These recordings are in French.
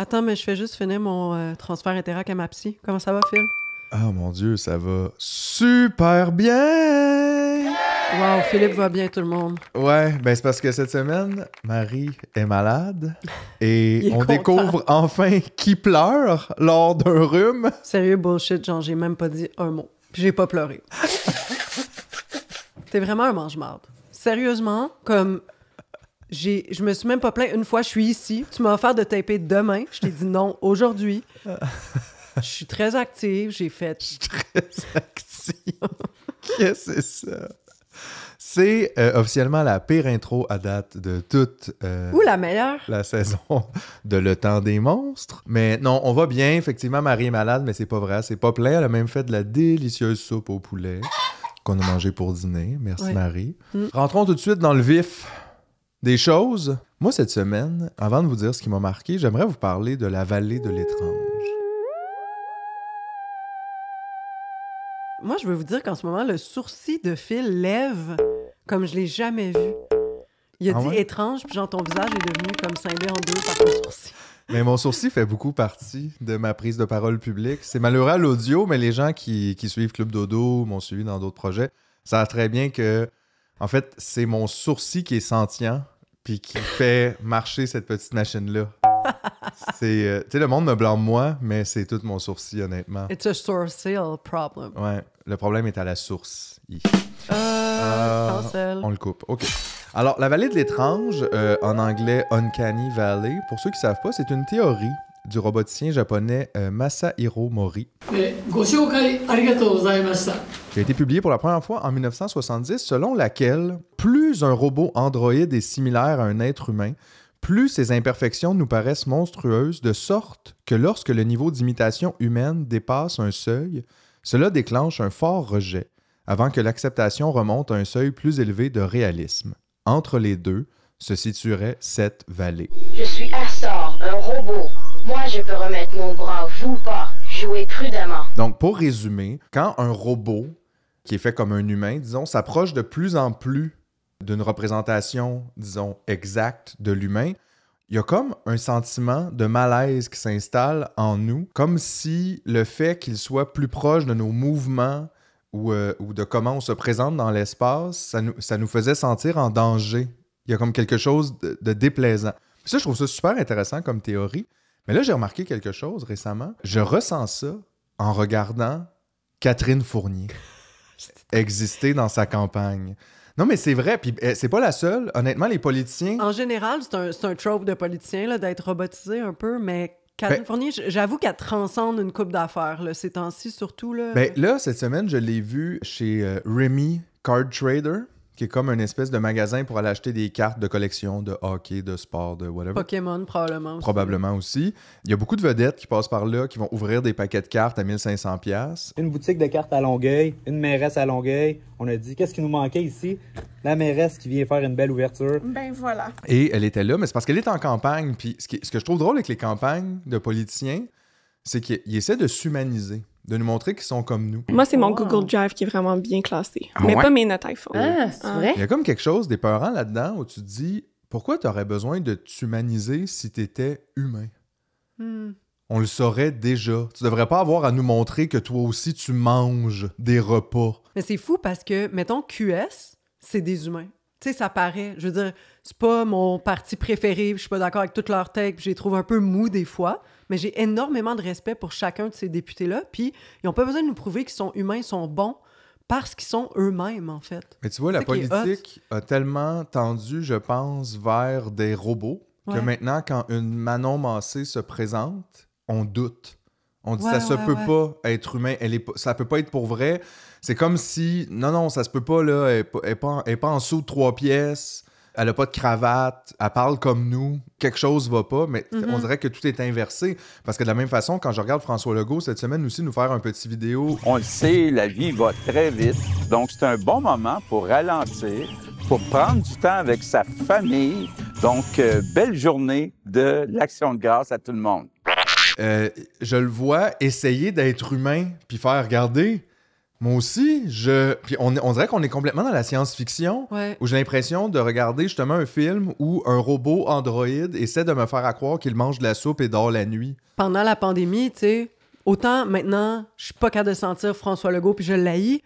Attends, mais je fais juste finir mon transfert Interac à ma psy. Comment ça va, Phil? Ah, mon Dieu, ça va super bien! Wow, Philippe va bien, tout le monde. Ouais, ben c'est parce que cette semaine, Marie est malade et on découvre enfin qui pleure lors d'un rhume. Sérieux, bullshit, genre, j'ai même pas dit un mot. Puis j'ai pas pleuré. T'es vraiment un mange-marde. Sérieusement, comme... Je me suis même pas plaint une fois, je suis ici. Tu m'as offert de taper demain. Je t'ai dit non aujourd'hui. Je suis très active, j'ai fait... Je suis très active. Qu'est-ce que c'est ça? C'est officiellement la pire intro à date de toute Ou la meilleure. La saison de Le Temps des Monstres. Mais non, on va bien. Effectivement, Marie est malade, mais c'est pas vrai. C'est pas plein. Elle a même fait de la délicieuse soupe au poulet qu'on a mangé pour dîner. Merci, oui. Marie. Rentrons tout de suite dans le vif des choses. Moi, cette semaine, avant de vous dire ce qui m'a marqué, j'aimerais vous parler de la vallée de l'étrange. Moi, je veux vous dire qu'en ce moment, le sourcil de Phil lève comme je l'ai jamais vu. Il a dit étrange, puis genre ton visage est devenu comme scindé en deux par ton sourcil. Mais mon sourcil fait beaucoup partie de ma prise de parole publique. C'est malheureux à l'audio, mais les gens qui suivent Club Dodo, m'ont suivi dans d'autres projets, savent très bien que, en fait, c'est mon sourcil qui est sentient, puis qui fait marcher cette petite machine-là. C'est, tu sais, le monde me blâme moi, mais c'est tout mon sourcil, honnêtement. It's a sourcil problem. Ouais, le problème est à la source. Cancel. On le coupe, OK. Alors, la vallée de l'étrange, en anglais Uncanny Valley, pour ceux qui ne savent pas, c'est une théorie du roboticien japonais Masahiro Mori, qui a été publiée pour la première fois en 1970, selon laquelle plus un robot androïde est similaire à un être humain, plus ses imperfections nous paraissent monstrueuses, de sorte que lorsque le niveau d'imitation humaine dépasse un seuil, cela déclenche un fort rejet, avant que l'acceptation remonte à un seuil plus élevé de réalisme. Entre les deux se situerait cette vallée. Je suis Astor, un robot. Moi, je peux remettre mon bras, vous pas. Jouez prudemment. Donc, pour résumer, quand un robot, qui est fait comme un humain, disons, s'approche de plus en plus d'une représentation, disons, exacte de l'humain, il y a comme un sentiment de malaise qui s'installe en nous, comme si le fait qu'il soit plus proche de nos mouvements ou de comment on se présente dans l'espace, ça nous faisait sentir en danger. Il y a comme quelque chose de déplaisant. Puis ça, je trouve ça super intéressant comme théorie. Mais là, j'ai remarqué quelque chose récemment. Je ressens ça en regardant Catherine Fournier exister dans sa campagne. Non, mais c'est vrai, puis c'est pas la seule. Honnêtement, les politiciens... En général, c'est un trope de politicien, là, d'être robotisé un peu, mais Catherine Fournier, j'avoue qu'elle transcende une couple d'affaires, là, ces temps-ci, surtout. Là, là, cette semaine, je l'ai vue chez Remy Card Trader, qui est comme une espèce de magasin pour aller acheter des cartes de collection de hockey, de sport, de whatever. Pokémon, probablement aussi. Probablement aussi. Il y a beaucoup de vedettes qui passent par là, qui vont ouvrir des paquets de cartes à 1500$. Une boutique de cartes à Longueuil, une mairesse à Longueuil. On a dit, qu'est-ce qui nous manquait ici? La mairesse qui vient faire une belle ouverture. Ben voilà. Et elle était là, mais c'est parce qu'elle est en campagne. Puis ce que je trouve drôle avec les campagnes de politiciens, c'est qu'ils essaient de s'humaniser, de nous montrer qu'ils sont comme nous. Moi, c'est mon Google Drive qui est vraiment bien classé. Mais pas mes notes iPhone. Ah, c'est vrai? Il y a comme quelque chose d'épeurant là-dedans où tu te dis, pourquoi tu aurais besoin de t'humaniser si tu étais humain? On le saurait déjà. Tu devrais pas avoir à nous montrer que toi aussi, tu manges des repas. Mais c'est fou parce que, mettons, QS, c'est des humains. Tu sais, ça paraît. Je veux dire, c'est pas mon parti préféré, je suis pas d'accord avec toutes leurs takes, puis je les trouve un peu mous des fois, mais j'ai énormément de respect pour chacun de ces députés-là, puis ils ont pas besoin de nous prouver qu'ils sont humains, ils sont bons, parce qu'ils sont eux-mêmes, en fait. Mais tu vois, la politique a tellement tendu, je pense, vers des robots, que maintenant, quand une Manon Massé se présente, on doute. On dit ça se peut pas être humain, ça peut pas être pour vrai. C'est comme si, non, ça se peut pas, là, elle est pas en dessous de 3 pièces, elle a pas de cravate, elle parle comme nous, quelque chose va pas, mais on dirait que tout est inversé. Parce que de la même façon, quand je regarde François Legault cette semaine aussi nous faire un petit vidéo... On le sait, la vie va très vite, donc c'est un bon moment pour ralentir, pour prendre du temps avec sa famille. Donc, belle journée de l'Action de grâce à tout le monde. Je le vois essayer d'être humain puis faire regarder. Moi aussi, Puis on dirait qu'on est complètement dans la science-fiction, Ouais. où j'ai l'impression de regarder justement un film où un robot androïde essaie de me faire croire qu'il mange de la soupe et dort la nuit. Pendant la pandémie, tu sais, autant maintenant, je suis pas capable de sentir François Legault puis je l'haïs,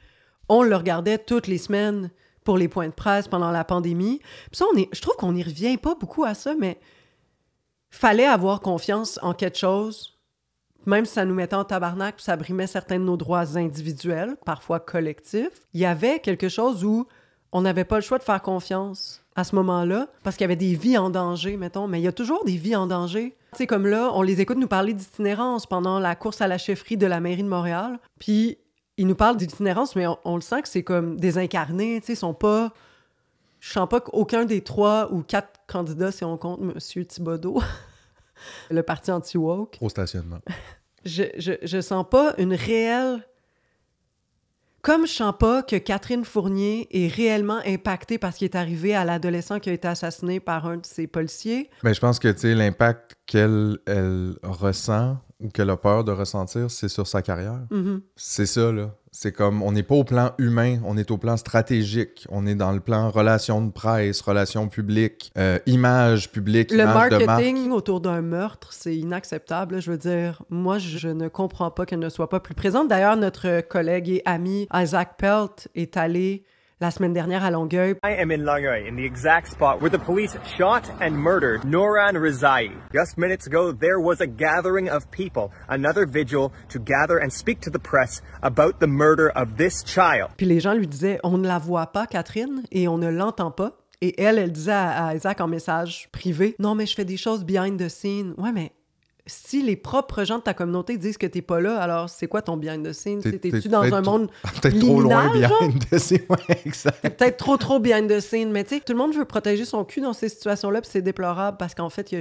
on le regardait toutes les semaines pour les points de presse pendant la pandémie. Puis ça, je trouve qu'on n'y revient pas beaucoup à ça, mais fallait avoir confiance en quelque chose, même si ça nous mettait en tabarnak puis ça brimait certains de nos droits individuels, parfois collectifs. Il y avait quelque chose où on n'avait pas le choix de faire confiance à ce moment-là, parce qu'il y avait des vies en danger, mettons, mais il y a toujours des vies en danger. Tu sais, comme là, on les écoute nous parler d'itinérance pendant la course à la chefferie de la mairie de Montréal, puis ils nous parlent d'itinérance, mais on le sent que c'est comme désincarné, tu sais, ils sont pas... Je sens pas qu'aucun des 3 ou 4 candidats, si on compte M. Thibodeau, le parti anti-woke, Au stationnement. je sens pas une réelle... Comme je sens pas que Catherine Fournier est réellement impactée par ce qui est arrivé à l'adolescent qui a été assassiné par un de ses policiers. Ben, je pense que, tu sais, l'impact qu'elle ressent ou qu'elle a peur de ressentir, c'est sur sa carrière. Mm-hmm. C'est ça, là. C'est comme, on n'est pas au plan humain, on est au plan stratégique. On est dans le plan relations de presse, relations publiques, image publique, Le image de marque. marketing autour d'un meurtre, c'est inacceptable. Je veux dire, moi, je ne comprends pas qu'elle ne soit pas plus présente. D'ailleurs, notre collègue et ami Isaac Pelt est allé la semaine dernière à Longueuil. I am in Longueuil, in the exact spot where the police shot and murdered Nouran Rizai. Just minutes ago, there was a gathering of people, another vigil to gather and speak to the press about the murder of this child. Puis les gens lui disaient, on ne la voit pas, Catherine, et on ne l'entend pas. Et elle disait à Isaac en message privé, non, mais je fais des choses behind the scene. Ouais, mais si les propres gens de ta communauté disent que t'es pas là, alors c'est quoi ton behind the scene? T'es-tu dans un monde peut-être trop loin liminal, behind the scene, ouais, exact. T'es peut-être trop behind the scene, mais tu sais, tout le monde veut protéger son cul dans ces situations-là, puis c'est déplorable parce qu'en fait,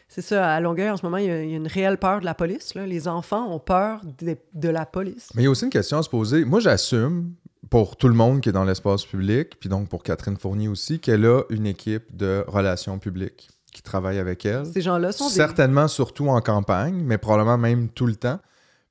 c'est ça, à Longueuil, en ce moment, il y a une réelle peur de la police. Là. Les enfants ont peur de la police. Mais il y a aussi une question à se poser. Moi, j'assume, pour tout le monde qui est dans l'espace public, puis donc pour Catherine Fournier aussi, qu'elle a une équipe de relations publiques qui travaille avec elle. Ces gens-là sont certainement surtout en campagne, mais probablement même tout le temps.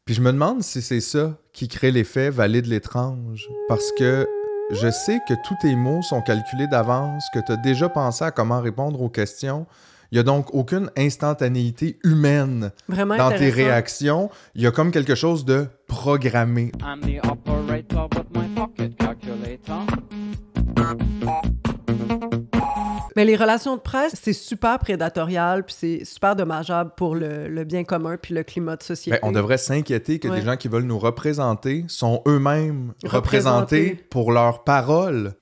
Puis je me demande si c'est ça qui crée l'effet valide l'étrange. Parce que je sais que tous tes mots sont calculés d'avance, que tu as déjà pensé à comment répondre aux questions. Il n'y a donc aucune instantanéité humaine vraiment dans tes réactions. Il y a comme quelque chose de programmé. I'm the operator with my pocket calculator. Mais les relations de presse, c'est super prédatorial, puis c'est super dommageable pour le bien commun puis le climat de société. Ben, on devrait s'inquiéter que des gens qui veulent nous représenter sont eux-mêmes représentés pour leurs paroles.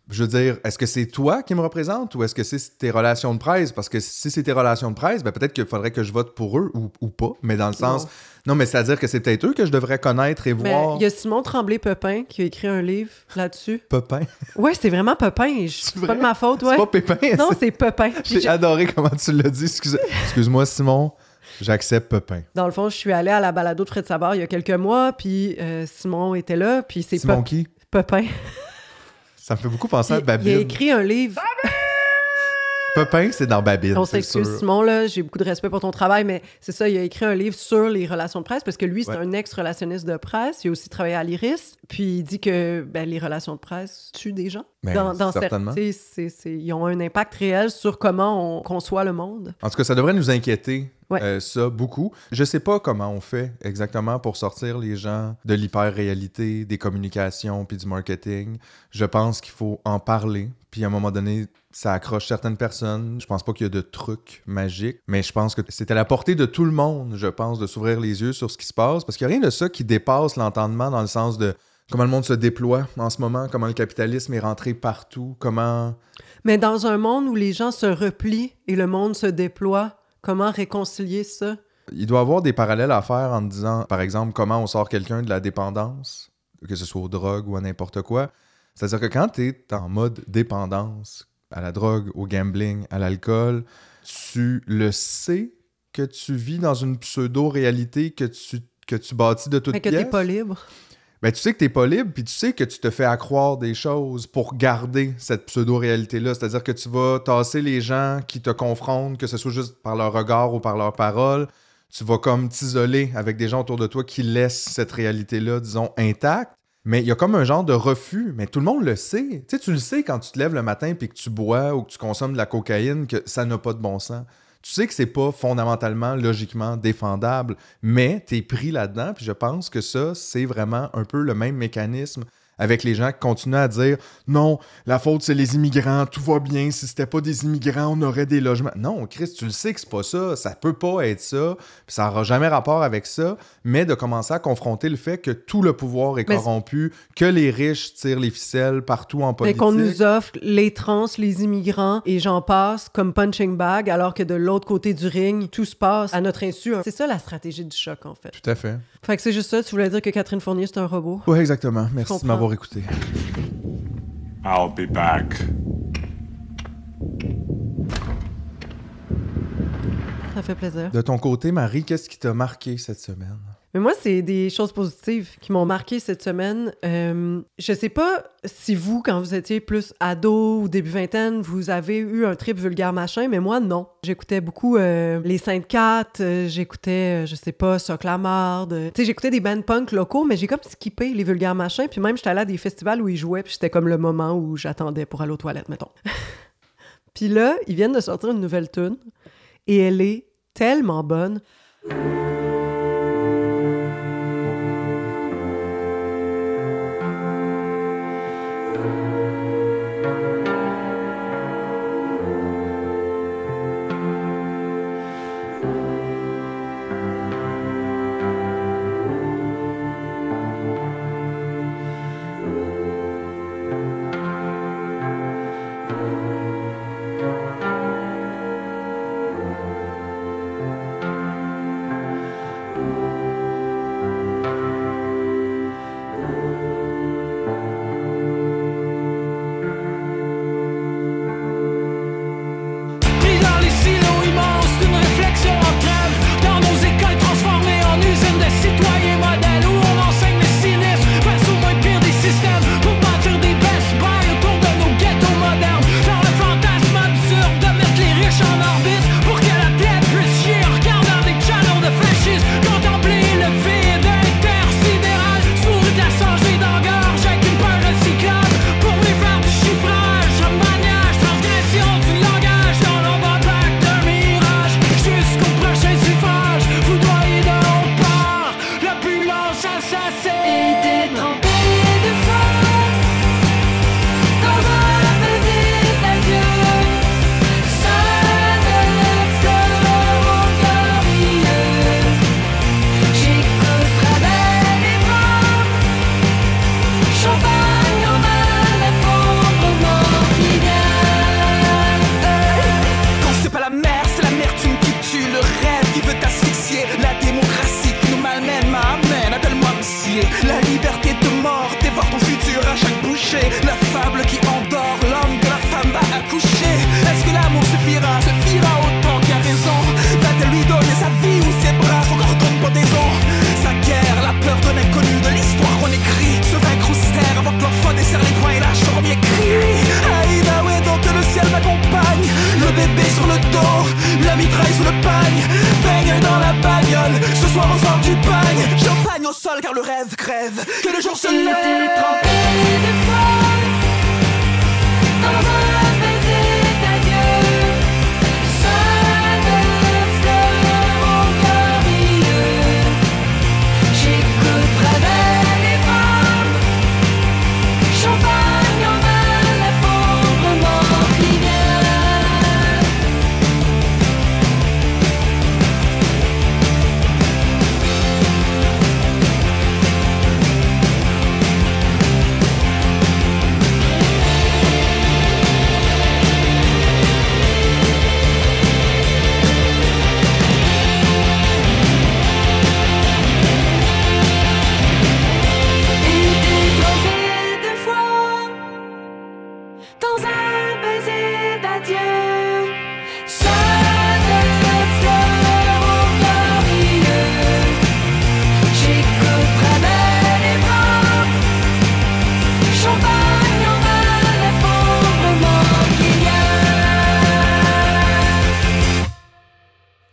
Je veux dire, est-ce que c'est toi qui me représente ou est-ce que c'est tes relations de presse? Parce que si c'est tes relations de presse, ben peut-être qu'il faudrait que je vote pour eux ou pas, mais dans le sens... Non, mais c'est-à-dire que c'est peut-être eux que je devrais connaître et voir. Il y a Simon Tremblay-Pepin qui a écrit un livre là-dessus. Pepin? Ouais, c'est vraiment Pepin. C'est pas de ma faute, ouais. C'est pas Pépin? Non, c'est Pepin. J'ai adoré comment tu l'as dit. Excuse-moi, Simon. J'accepte Pepin. Dans le fond, je suis allée à la balado de Fred Savard il y a quelques mois, puis Simon était là, puis c'est Simon qui? Pepin. Ça me fait beaucoup penser à Babine. Il a écrit un livre... Pepin, c'est dans Babine. On s'excuse, Simon, là, j'ai beaucoup de respect pour ton travail, mais c'est ça, il a écrit un livre sur les relations de presse, parce que lui, c'est un ex-relationniste de presse. Il a aussi travaillé à l'Iris, puis il dit que les relations de presse tuent des gens. Certainement. Ils ont un impact réel sur comment on conçoit le monde. En tout cas, ça devrait nous inquiéter, ça, beaucoup. Je sais pas comment on fait exactement pour sortir les gens de l'hyper-réalité, des communications, puis du marketing. Je pense qu'il faut en parler, puis à un moment donné, ça accroche certaines personnes. Je pense pas qu'il y a de trucs magiques, mais je pense que c'est à la portée de tout le monde, je pense, de s'ouvrir les yeux sur ce qui se passe, parce qu'il n'y a rien de ça qui dépasse l'entendement dans le sens de comment le monde se déploie en ce moment, comment le capitalisme est rentré partout, comment... Mais dans un monde où les gens se replient et le monde se déploie, comment réconcilier ça? Il doit y avoir des parallèles à faire en disant, par exemple, comment on sort quelqu'un de la dépendance, que ce soit aux drogues ou à n'importe quoi. C'est-à-dire que quand tu es en mode dépendance, à la drogue, au gambling, à l'alcool, tu le sais que tu vis dans une pseudo-réalité que tu bâtis de toutes pièces. Mais que t'es pas libre. Ben, tu sais que t'es pas libre, puis tu sais que tu te fais accroire des choses pour garder cette pseudo-réalité-là. C'est-à-dire que tu vas tasser les gens qui te confrontent, que ce soit juste par leur regard ou par leurs paroles. Tu vas comme t'isoler avec des gens autour de toi qui laissent cette réalité-là, disons, intacte. Mais il y a comme un genre de refus, mais tout le monde le sait. Tu sais, tu le sais quand tu te lèves le matin puis que tu bois ou que tu consommes de la cocaïne, que ça n'a pas de bon sens. Tu sais que c'est pas fondamentalement, logiquement défendable, mais t'es pris là-dedans, puis je pense que ça, c'est vraiment un peu le même mécanisme avec les gens qui continuent à dire « Non, la faute, c'est les immigrants, tout va bien, si c'était pas des immigrants, on aurait des logements. » Non, Chris, tu le sais que c'est pas ça peut pas être ça, puis ça n'aura jamais rapport avec ça, mais de commencer à confronter le fait que tout le pouvoir est corrompu, que les riches tirent les ficelles partout en politique. Mais qu'on nous offre les trans, les immigrants, et j'en passe comme punching bag, alors que de l'autre côté du ring, tout se passe à notre insu. C'est ça la stratégie du choc, en fait. Tout à fait. Fait que c'est juste ça, tu voulais dire que Catherine Fournier, c'est un robot? Oui, exactement. Merci de m'avoir écouté. I'll be back. Ça fait plaisir. De ton côté, Marie, qu'est-ce qui t'a marqué cette semaine? Mais moi, c'est des choses positives qui m'ont marqué cette semaine. Je sais pas si vous, quand vous étiez plus ado ou début vingtaine, vous avez eu un trip vulgaire machin, mais moi, non. J'écoutais beaucoup les Sainte Cat, j'écoutais, je sais pas, Soc la Marde. Tu sais, j'écoutais des bands punk locaux, mais j'ai comme skippé les vulgaires machins, puis même j'étais allée à des festivals où ils jouaient, puis c'était comme le moment où j'attendais pour aller aux toilettes, mettons. Puis là, ils viennent de sortir une nouvelle tune, et elle est tellement bonne. Car le rêve crève, que le jour se lève. Trempé de foi dans un baiser d'adieu, seul de fleurs au cœur milieu. J'écoute travers les pommes, champagne en main, l'effondrement qui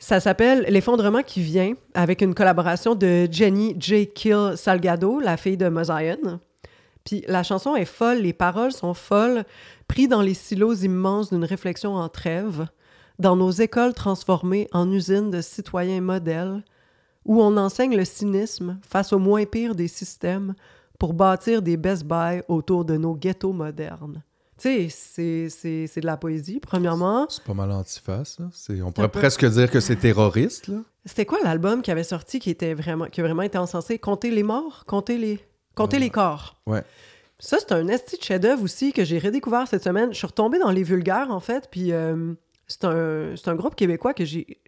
Ça s'appelle L'effondrement qui vient, avec une collaboration de Jenny J. Kill Salgado, la fille de Mosaïen. Puis la chanson est folle, les paroles sont folles, pris dans les silos immenses d'une réflexion en trêve, dans nos écoles transformées en usines de citoyens modèles, où on enseigne le cynisme face au moins pire des systèmes pour bâtir des Best Buy autour de nos ghettos modernes. Tu sais, c'est de la poésie, premièrement. C'est pas mal antiface, là. On pourrait presque dire que c'est terroriste, là. C'était quoi l'album qui avait sorti qui a vraiment été encensé? Compter les morts? Compter les corps. Ouais. Ça, c'est un esti de chef-d'œuvre aussi que j'ai redécouvert cette semaine. Je suis retombée dans les vulgaires, en fait, puis c'est un groupe québécois que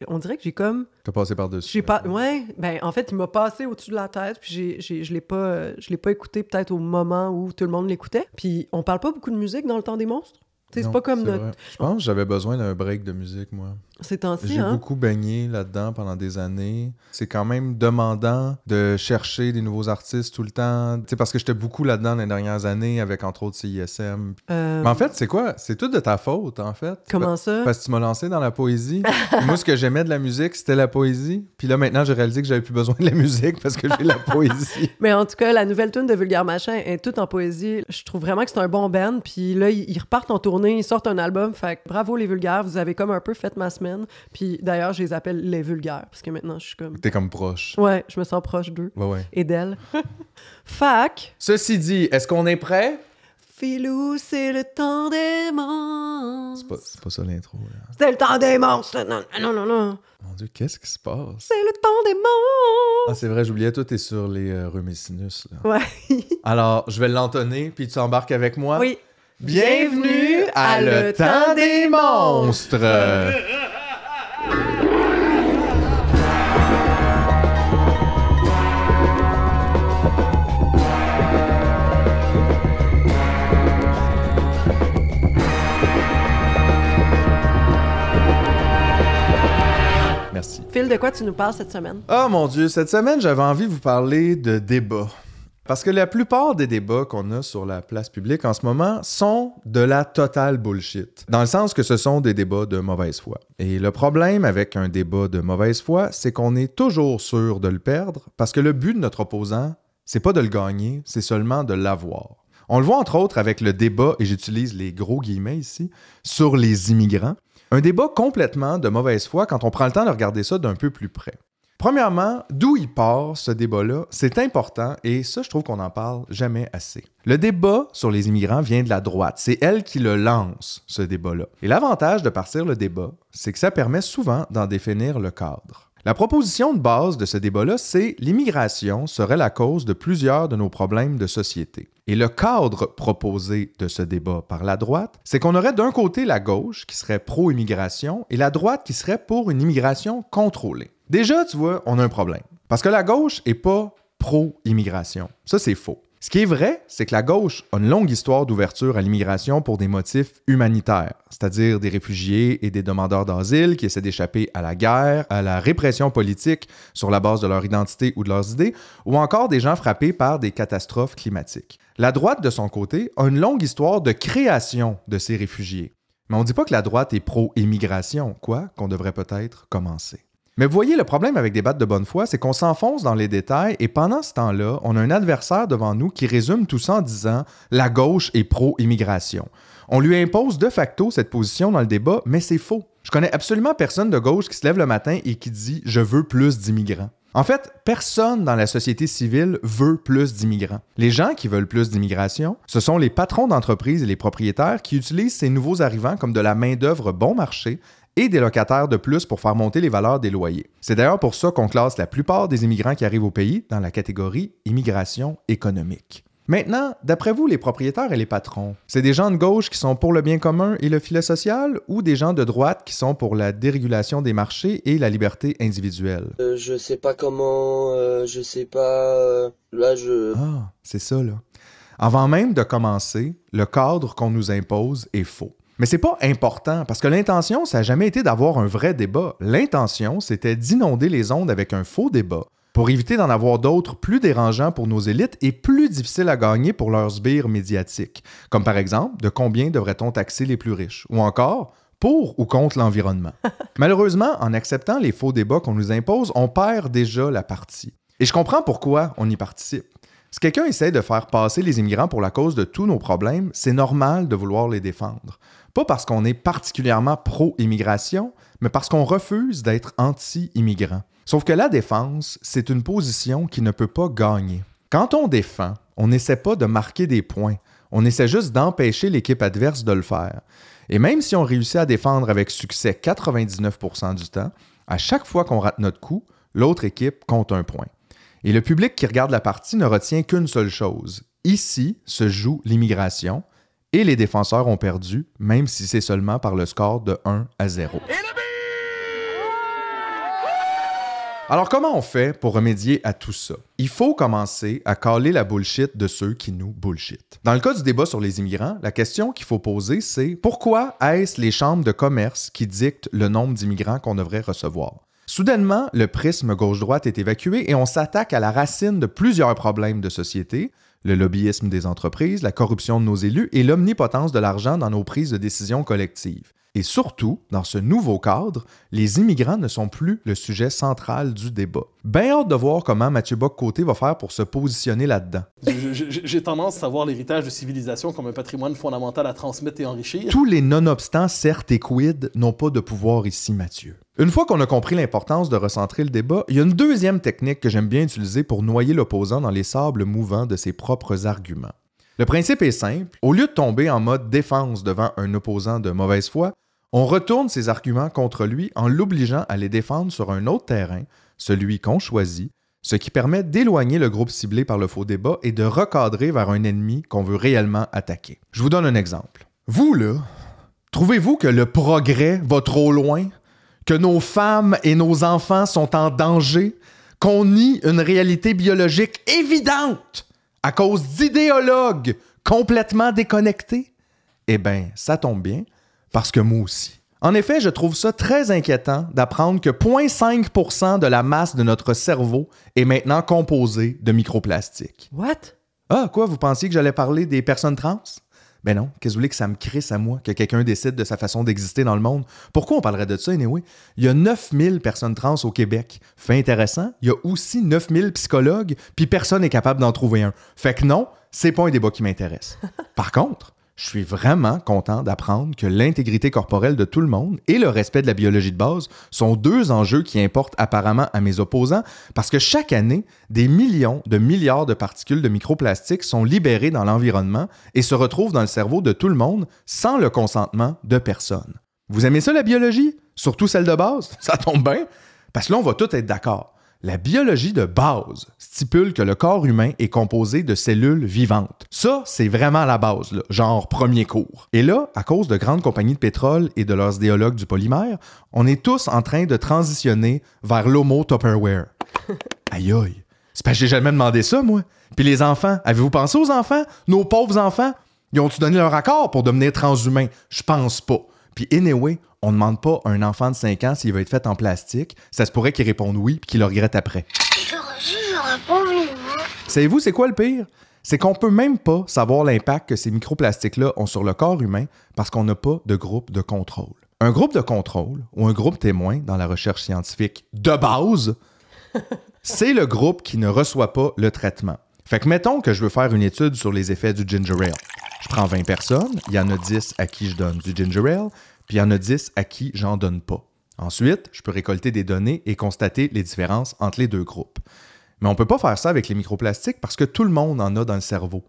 on dirait que j'ai comme... T'as passé par-dessus. Ouais, ben en fait, il m'a passé au-dessus de la tête, puis je l'ai pas écouté peut-être au moment où tout le monde l'écoutait. Puis on parle pas beaucoup de musique dans le temps des monstres. T'sais, c'est pas comme notre... Vrai. Je pense que j'avais besoin d'un break de musique, moi. Ces temps-ci, J'ai beaucoup baigné là-dedans pendant des années. C'est quand même demandant de chercher des nouveaux artistes tout le temps. Tu sais, parce que j'étais beaucoup là-dedans dans les dernières années, avec entre autres CISM. Mais en fait, c'est quoi? C'est tout de ta faute, en fait. Comment ça? Parce que tu m'as lancé dans la poésie. Moi, ce que j'aimais de la musique, c'était la poésie. Puis là, maintenant, j'ai réalisé que j'avais plus besoin de la musique parce que j'ai la poésie. Mais en tout cas, la nouvelle tune de Vulgaire Machin est toute en poésie. Je trouve vraiment que c'est un bon band. Puis là, ils repartent en tournée, ils sortent un album. Fait que bravo les Vulgaires, vous avez comme un peu fait ma semaine. Puis d'ailleurs, je les appelle les Vulgaires parce que maintenant, je suis comme... T'es comme proche. Ouais, je me sens proche d'eux. Ouais. Et d'elles. Fac. Ceci dit, est-ce qu'on est prêt? Filou, c'est le temps des monstres. C'est pas ça l'intro, là. C'est le temps des monstres. Non. Mon Dieu, qu'est-ce qui se passe? C'est le temps des monstres. Ah, c'est vrai, j'oubliais, tout est sur les rhumésinus, là. Ouais. Alors, je vais l'entonner, puis tu embarques avec moi? Oui. Bienvenue à le temps des monstres! Merci. Phil, de quoi tu nous parles cette semaine? Oh mon Dieu, cette semaine, j'avais envie de vous parler de débats. Parce que la plupart des débats qu'on a sur la place publique en ce moment sont de la totale bullshit. Dans le sens que ce sont des débats de mauvaise foi. Et le problème avec un débat de mauvaise foi, c'est qu'on est toujours sûr de le perdre parce que le but de notre opposant, c'est pas de le gagner, c'est seulement de l'avoir. On le voit entre autres avec le débat, et j'utilise les gros guillemets ici, sur les immigrants. Un débat complètement de mauvaise foi quand on prend le temps de regarder ça d'un peu plus près. Premièrement, d'où il part, ce débat-là, c'est important et ça, je trouve qu'on n'en parle jamais assez. Le débat sur les immigrants vient de la droite. C'est elle qui le lance, ce débat-là. Et l'avantage de partir le débat, c'est que ça permet souvent d'en définir le cadre. La proposition de base de ce débat-là, c'est l'immigration serait la cause de plusieurs de nos problèmes de société. Et le cadre proposé de ce débat par la droite, c'est qu'on aurait d'un côté la gauche qui serait pro-immigration et la droite qui serait pour une immigration contrôlée. Déjà, tu vois, on a un problème. Parce que la gauche n'est pas pro-immigration. Ça, c'est faux. Ce qui est vrai, c'est que la gauche a une longue histoire d'ouverture à l'immigration pour des motifs humanitaires, c'est-à-dire des réfugiés et des demandeurs d'asile qui essaient d'échapper à la guerre, à la répression politique sur la base de leur identité ou de leurs idées, ou encore des gens frappés par des catastrophes climatiques. La droite, de son côté, a une longue histoire de création de ces réfugiés. Mais on ne dit pas que la droite est pro-immigration, quoi qu'on devrait peut-être commencer. Mais vous voyez, le problème avec des battes de bonne foi, c'est qu'on s'enfonce dans les détails et pendant ce temps-là, on a un adversaire devant nous qui résume tout ça en disant « la gauche est pro-immigration ». On lui impose de facto cette position dans le débat, mais c'est faux. Je connais absolument personne de gauche qui se lève le matin et qui dit « je veux plus d'immigrants ». En fait, personne dans la société civile veut plus d'immigrants. Les gens qui veulent plus d'immigration, ce sont les patrons d'entreprises et les propriétaires qui utilisent ces nouveaux arrivants comme de la main-d'œuvre bon marché et des locataires de plus pour faire monter les valeurs des loyers. C'est d'ailleurs pour ça qu'on classe la plupart des immigrants qui arrivent au pays dans la catégorie immigration économique. Maintenant, d'après vous, les propriétaires et les patrons, c'est des gens de gauche qui sont pour le bien commun et le filet social ou des gens de droite qui sont pour la dérégulation des marchés et la liberté individuelle? Je sais pas comment, là Ah, c'est ça là. Avant même de commencer, le cadre qu'on nous impose est faux. Mais c'est pas important, parce que l'intention, ça n'a jamais été d'avoir un vrai débat. L'intention, c'était d'inonder les ondes avec un faux débat pour éviter d'en avoir d'autres plus dérangeants pour nos élites et plus difficiles à gagner pour leurs sbires médiatiques. Comme par exemple, de combien devrait-on taxer les plus riches? Ou encore, pour ou contre l'environnement? Malheureusement, en acceptant les faux débats qu'on nous impose, on perd déjà la partie. Et je comprends pourquoi on y participe. Si quelqu'un essaie de faire passer les immigrants pour la cause de tous nos problèmes, c'est normal de vouloir les défendre. Pas parce qu'on est particulièrement pro-immigration, mais parce qu'on refuse d'être anti-immigrant. Sauf que la défense, c'est une position qui ne peut pas gagner. Quand on défend, on n'essaie pas de marquer des points. On essaie juste d'empêcher l'équipe adverse de le faire. Et même si on réussit à défendre avec succès 99% du temps, à chaque fois qu'on rate notre coup, l'autre équipe compte un point. Et le public qui regarde la partie ne retient qu'une seule chose. Ici se joue l'immigration et les défenseurs ont perdu, même si c'est seulement par le score de 1-0. Alors, comment on fait pour remédier à tout ça? Il faut commencer à caler la bullshit de ceux qui nous bullshit. Dans le cas du débat sur les immigrants, la question qu'il faut poser, c'est pourquoi est-ce les chambres de commerce qui dictent le nombre d'immigrants qu'on devrait recevoir? Soudainement, le prisme gauche-droite est évacué et on s'attaque à la racine de plusieurs problèmes de société, le lobbyisme des entreprises, la corruption de nos élus et l'omnipotence de l'argent dans nos prises de décision collectives. Et surtout, dans ce nouveau cadre, les immigrants ne sont plus le sujet central du débat. Ben hâte de voir comment Mathieu Bock-Côté va faire pour se positionner là-dedans. J'ai tendance à voir l'héritage de civilisation comme un patrimoine fondamental à transmettre et enrichir. Tous les nonobstants, certes et quid, n'ont pas de pouvoir ici, Mathieu. Une fois qu'on a compris l'importance de recentrer le débat, il y a une deuxième technique que j'aime bien utiliser pour noyer l'opposant dans les sables mouvants de ses propres arguments. Le principe est simple. Au lieu de tomber en mode défense devant un opposant de mauvaise foi, on retourne ses arguments contre lui en l'obligeant à les défendre sur un autre terrain, celui qu'on choisit, ce qui permet d'éloigner le groupe ciblé par le faux débat et de recadrer vers un ennemi qu'on veut réellement attaquer. Je vous donne un exemple. Vous, là, trouvez-vous que le progrès va trop loin? Que nos femmes et nos enfants sont en danger? Qu'on nie une réalité biologique évidente à cause d'idéologues complètement déconnectés? Eh bien, ça tombe bien, parce que moi aussi. En effet, je trouve ça très inquiétant d'apprendre que 0,5% de la masse de notre cerveau est maintenant composée de microplastiques. What? Ah, quoi, vous pensiez que j'allais parler des personnes trans? Ben non, qu'est-ce que vous voulez que ça me crisse à moi, que quelqu'un décide de sa façon d'exister dans le monde? Pourquoi on parlerait de ça, anyway? Il y a 9000 personnes trans au Québec. Fait intéressant, il y a aussi 9000 psychologues, puis personne n'est capable d'en trouver un. Fait que non, c'est pas un débat qui m'intéresse. Par contre, je suis vraiment content d'apprendre que l'intégrité corporelle de tout le monde et le respect de la biologie de base sont deux enjeux qui importent apparemment à mes opposants parce que chaque année, des millions de milliards de particules de microplastiques sont libérées dans l'environnement et se retrouvent dans le cerveau de tout le monde sans le consentement de personne. Vous aimez ça, la biologie? Surtout celle de base? Ça tombe bien, parce que là, on va tous être d'accord. La biologie de base stipule que le corps humain est composé de cellules vivantes. Ça, c'est vraiment la base, là, genre premier cours. Et là, à cause de grandes compagnies de pétrole et de leurs idéologues du polymère, on est tous en train de transitionner vers l'homo Tupperware. Aïe aïe, c'est parce que j'ai jamais demandé ça, moi. Puis les enfants, avez-vous pensé aux enfants? Nos pauvres enfants? Ils ont-tu donné leur accord pour devenir transhumains? Je pense pas. Puis anyway, on ne demande pas à un enfant de 5 ans s'il va être fait en plastique. Ça se pourrait qu'il réponde oui puis qu'il le regrette après. J'aurais pas voulu. Savez-vous c'est quoi le pire? C'est qu'on peut même pas savoir l'impact que ces microplastiques-là ont sur le corps humain parce qu'on n'a pas de groupe de contrôle. Un groupe de contrôle ou un groupe témoin dans la recherche scientifique de base, c'est le groupe qui ne reçoit pas le traitement. Fait que mettons que je veux faire une étude sur les effets du ginger ale. Je prends 20 personnes, il y en a 10 à qui je donne du ginger ale, puis il y en a 10 à qui j'en donne pas. Ensuite, je peux récolter des données et constater les différences entre les deux groupes. Mais on peut pas faire ça avec les microplastiques parce que tout le monde en a dans le cerveau.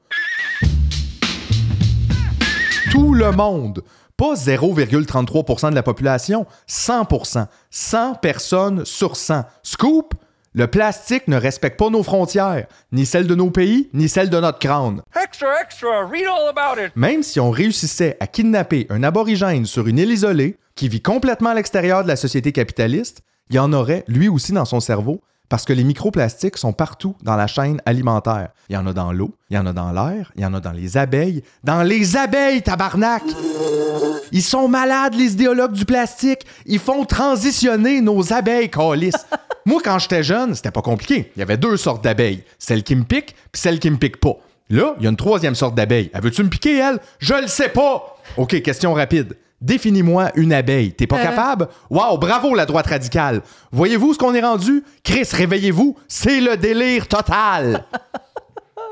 Tout le monde! Pas 0,33% de la population, 100%. 100 personnes sur 100. Scoop! Le plastique ne respecte pas nos frontières, ni celles de nos pays, ni celles de notre crâne. Extra, extra, read all about it! Même si on réussissait à kidnapper un aborigène sur une île isolée, qui vit complètement à l'extérieur de la société capitaliste, il y en aurait, lui aussi, dans son cerveau, parce que les microplastiques sont partout dans la chaîne alimentaire. Il y en a dans l'eau, il y en a dans l'air, il y en a dans les abeilles. Dans les abeilles, tabarnak! Ils sont malades, les idéologues du plastique. Ils font transitionner nos abeilles, câlisse. Moi, quand j'étais jeune, c'était pas compliqué. Il y avait 2 sortes d'abeilles. Celle qui me pique, puis celle qui me pique pas. Là, il y a une 3e sorte d'abeille. Elle veut-tu me piquer, elle? Je le sais pas! OK, question rapide. Définis-moi une abeille. T'es pas capable? Wow, bravo la droite radicale. Voyez-vous ce qu'on est rendu? Chris, réveillez-vous. C'est le délire total.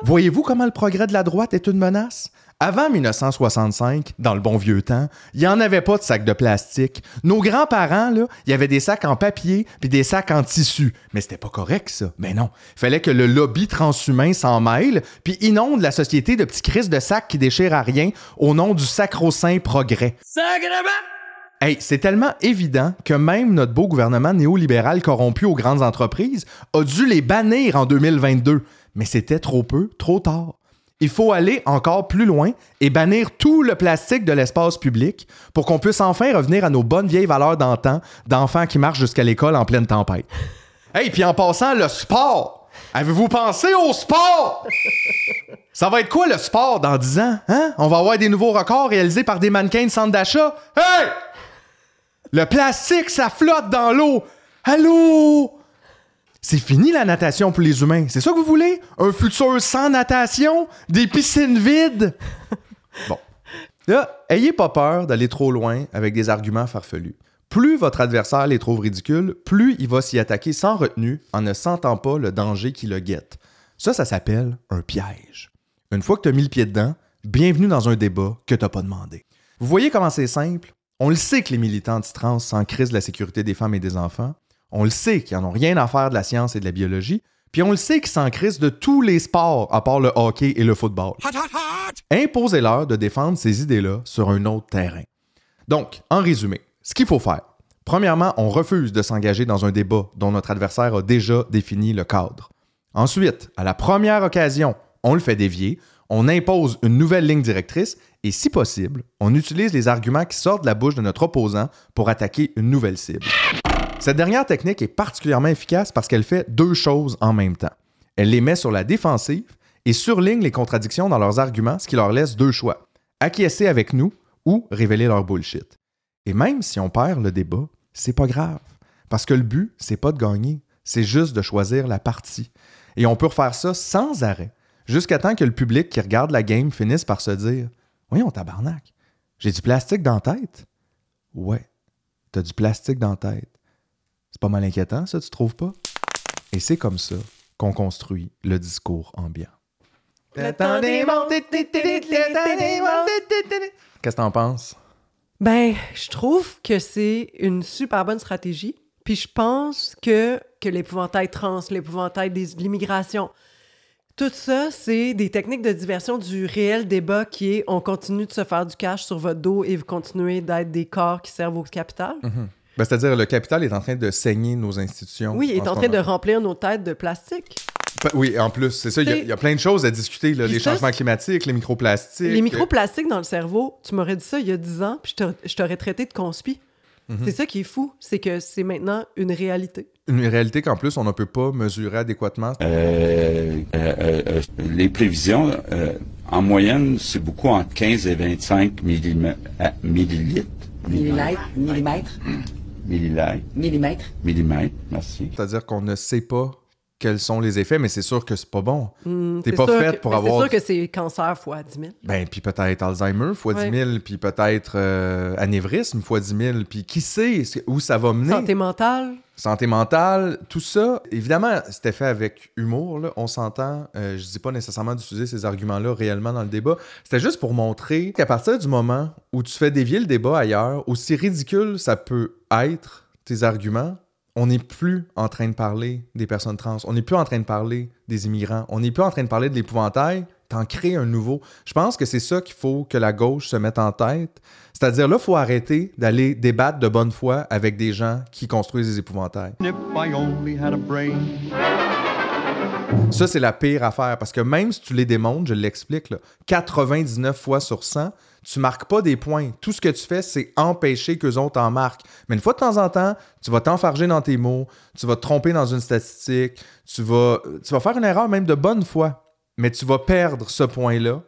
Voyez-vous comment le progrès de la droite est une menace? Avant 1965, dans le bon vieux temps, il n'y en avait pas de sacs de plastique. Nos grands-parents, là, il y avait des sacs en papier puis des sacs en tissu. Mais c'était pas correct, ça. Mais non. Il fallait que le lobby transhumain s'en mêle puis inonde la société de petits crises de sacs qui déchirent à rien au nom du sacro-saint progrès. Sacrément! Hey, c'est tellement évident que même notre beau gouvernement néolibéral corrompu aux grandes entreprises a dû les bannir en 2022. Mais c'était trop peu, trop tard. Il faut aller encore plus loin et bannir tout le plastique de l'espace public pour qu'on puisse enfin revenir à nos bonnes vieilles valeurs d'antan, d'enfants qui marchent jusqu'à l'école en pleine tempête. Hey, puis en passant, le sport! Avez-vous pensé au sport? Ça va être quoi le sport dans 10 ans? Hein? On va avoir des nouveaux records réalisés par des mannequins de centre d'achat? Hey! Le plastique, ça flotte dans l'eau! Allô? C'est fini la natation pour les humains. C'est ça que vous voulez? Un futur sans natation? Des piscines vides? Bon. Là, ayez pas peur d'aller trop loin avec des arguments farfelus. Plus votre adversaire les trouve ridicules, plus il va s'y attaquer sans retenue en ne sentant pas le danger qui le guette. Ça s'appelle un piège. Une fois que tu as mis le pied dedans, bienvenue dans un débat que tu n'as pas demandé. Vous voyez comment c'est simple? On le sait que les militants anti-trans s'en crisent de la sécurité des femmes et des enfants. On le sait qu'ils n'en ont rien à faire de la science et de la biologie. Puis on le sait qu'ils s'en crissent de tous les sports, à part le hockey et le football. Imposez-leur de défendre ces idées-là sur un autre terrain. Donc, en résumé, ce qu'il faut faire. Premièrement, on refuse de s'engager dans un débat dont notre adversaire a déjà défini le cadre. Ensuite, à la première occasion, on le fait dévier, on impose une nouvelle ligne directrice et, si possible, on utilise les arguments qui sortent de la bouche de notre opposant pour attaquer une nouvelle cible. Cette dernière technique est particulièrement efficace parce qu'elle fait deux choses en même temps. Elle les met sur la défensive et surligne les contradictions dans leurs arguments, ce qui leur laisse deux choix. Acquiescer avec nous ou révéler leur bullshit. Et même si on perd le débat, c'est pas grave. Parce que le but, c'est pas de gagner, c'est juste de choisir la partie. Et on peut refaire ça sans arrêt, jusqu'à temps que le public qui regarde la game finisse par se dire « Voyons, tabarnak, j'ai du plastique dans la tête? » Ouais, t'as du plastique dans la tête. C'est pas mal inquiétant, ça, tu trouves pas? Et c'est comme ça qu'on construit le discours ambiant. Qu'est-ce que t'en penses? Ben, je trouve que c'est une super bonne stratégie. Puis je pense que l'épouvantail trans, l'épouvantail de l'immigration, tout ça, c'est des techniques de diversion du réel débat qui est on continue de se faire du cash sur votre dos et vous continuez d'être des corps qui servent au capital. Mm-hmm. Ben, c'est-à-dire, le capital est en train de saigner nos institutions. Oui, il est en train de remplir nos têtes de plastique. Oui, en plus, c'est ça. Il y a plein de choses à discuter. Là, les changements climatiques, les microplastiques. Les microplastiques dans le cerveau, tu m'aurais dit ça il y a 10 ans, puis je t'aurais traité de conspi. Mm-hmm. C'est ça qui est fou, c'est que c'est maintenant une réalité. Une réalité qu'en plus, on ne peut pas mesurer adéquatement. Les prévisions, en moyenne, c'est beaucoup entre 15 et 25 millilitres. Millimètres, merci. C'est-à-dire qu'on ne sait pas quels sont les effets, mais c'est sûr que c'est pas bon. T'es pas faite pour avoir... C'est sûr que c'est cancer fois 10 000. Ben, puis peut-être Alzheimer fois 10 000, puis peut-être anévrisme fois 10 000, puis qui sait où ça va mener. Santé mentale. Santé mentale, tout ça. Évidemment, c'était fait avec humour, là, on s'entend. Je dis pas nécessairement d'utiliser ces arguments-là réellement dans le débat. C'était juste pour montrer qu'à partir du moment où tu fais dévier le débat ailleurs, aussi ridicule ça peut être, tes arguments, on n'est plus en train de parler des personnes trans, on n'est plus en train de parler des immigrants, on n'est plus en train de parler de l'épouvantail, t'en crées un nouveau. Je pense que c'est ça qu'il faut que la gauche se mette en tête. C'est-à-dire, là, il faut arrêter d'aller débattre de bonne foi avec des gens qui construisent des épouvantails. Ça, c'est la pire affaire, parce que même si tu les démontres, je l'explique, là, 99 fois sur 100, tu marques pas des points. Tout ce que tu fais, c'est empêcher qu'eux autres en marquent. Mais une fois de temps en temps, tu vas t'enfarger dans tes mots, tu vas te tromper dans une statistique, tu vas faire une erreur même de bonne foi, mais tu vas perdre ce point-là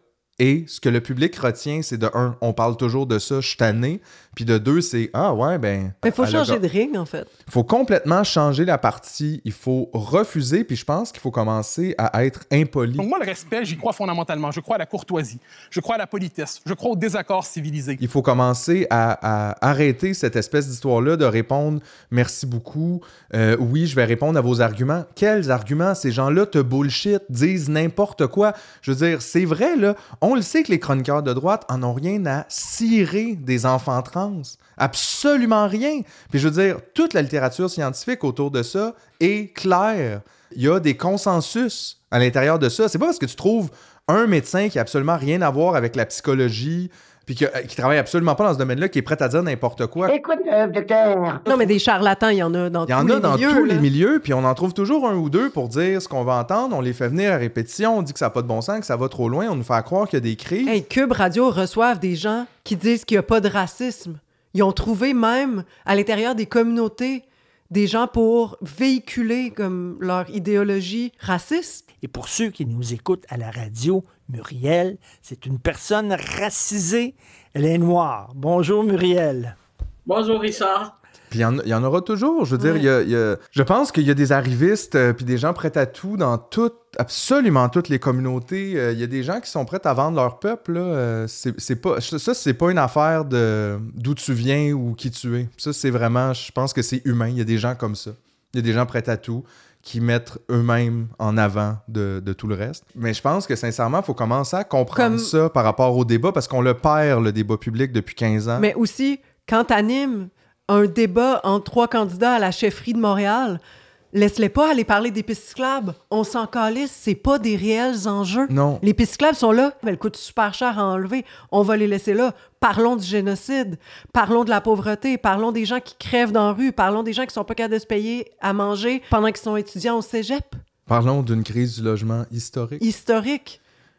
Et ce que le public retient, c'est de un, on parle toujours de ça, je suis tanné. Puis de deux, c'est ah ouais, ben. Mais il faut changer de ring, en fait. Il faut complètement changer la partie. Il faut refuser. Puis je pense qu'il faut commencer à être impoli. Donc moi, le respect, j'y crois fondamentalement. Je crois à la courtoisie. Je crois à la politesse. Je crois au désaccord civilisé. Il faut commencer à arrêter cette espèce d'histoire-là de répondre « Merci beaucoup. Oui, je vais répondre à vos arguments. » Quels arguments? Ces gens-là te bullshit, disent n'importe quoi. Je veux dire, c'est vrai, là. On le sait que les chroniqueurs de droite en ont rien à cirer des enfants trans. Absolument rien. Puis je veux dire, toute la littérature scientifique autour de ça est claire. Il y a des consensus à l'intérieur de ça. C'est pas parce que tu trouves un médecin qui a absolument rien à voir avec la psychologie puis qui travaille absolument pas dans ce domaine-là, qui est prêt à dire n'importe quoi. Écoute, docteur. Non, mais des charlatans, il y en a dans tous les milieux. Il y en a dans tous les milieux, puis on en trouve toujours un ou deux pour dire ce qu'on va entendre. On les fait venir à répétition, on dit que ça n'a pas de bon sens, que ça va trop loin, on nous fait croire qu'il y a des crises. Hey, Cube Radio reçoivent des gens qui disent qu'il n'y a pas de racisme. Ils ont trouvé même, à l'intérieur des communautés, des gens pour véhiculer comme leur idéologie raciste. Et pour ceux qui nous écoutent à la radio, Muriel, c'est une personne racisée. Elle est noire. Bonjour, Muriel. Bonjour, Richard. Puis il y en aura toujours. Je veux dire, je pense qu'il y a des arrivistes puis des gens prêts à tout dans absolument toutes les communautés. Il y a des gens qui sont prêts à vendre leur peuple. Là. C'est pas une affaire d'où tu viens ou qui tu es. Ça, c'est vraiment, je pense que c'est humain. Il y a des gens comme ça. Il y a des gens prêts à tout qui mettent eux-mêmes en avant de tout le reste. Mais je pense que, sincèrement, il faut commencer à comprendre ça par rapport au débat, parce qu'on le perd, le débat public, depuis 15 ans. Mais aussi, quand t'animes un débat entre 3 candidats à la chefferie de Montréal, laisse-les pas aller parler des pistes cyclables. On s'en calisse, c'est pas des réels enjeux. Non. Les pistes cyclables sont là, elles coûtent super cher à enlever. On va les laisser là. Parlons du génocide, parlons de la pauvreté, parlons des gens qui crèvent dans la rue, parlons des gens qui sont pas capables de se payer à manger pendant qu'ils sont étudiants au cégep. Parlons d'une crise du logement historique. Historique.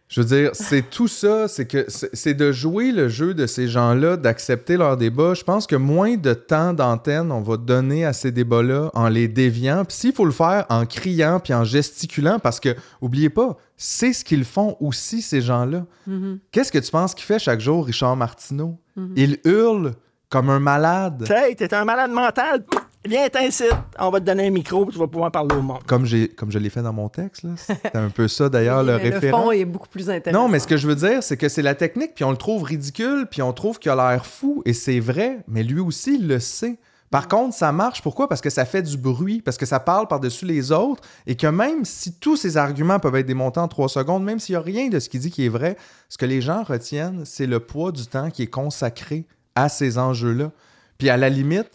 Je veux dire, c'est tout ça, c'est de jouer le jeu de ces gens-là, d'accepter leurs débats. Je pense que moins de temps d'antenne on va donner à ces débats-là en les déviant. Puis s'il faut le faire en criant puis en gesticulant, parce que, oubliez pas, c'est ce qu'ils font aussi, ces gens-là. Mm-hmm. Qu'est-ce que tu penses qu'il fait chaque jour, Richard Martineau? Mm-hmm. Il hurle comme un malade. Hey, t'es un malade mental! Viens t'incite, on va te donner un micro et tu vas pouvoir parler au monde. Comme je l'ai fait dans mon texte, là. C'était un peu ça d'ailleurs, le référent. Le fond est beaucoup plus intéressant. Non, mais ce que je veux dire, c'est que c'est la technique, puis on le trouve ridicule, puis on trouve qu'il a l'air fou, et c'est vrai, mais lui aussi, il le sait. Par contre, ça marche. Pourquoi? Parce que ça fait du bruit, parce que ça parle par-dessus les autres, et que même si tous ces arguments peuvent être démontés en 3 secondes, même s'il n'y a rien de ce qu'il dit qui est vrai, ce que les gens retiennent, c'est le poids du temps qui est consacré à ces enjeux-là. Puis à la limite,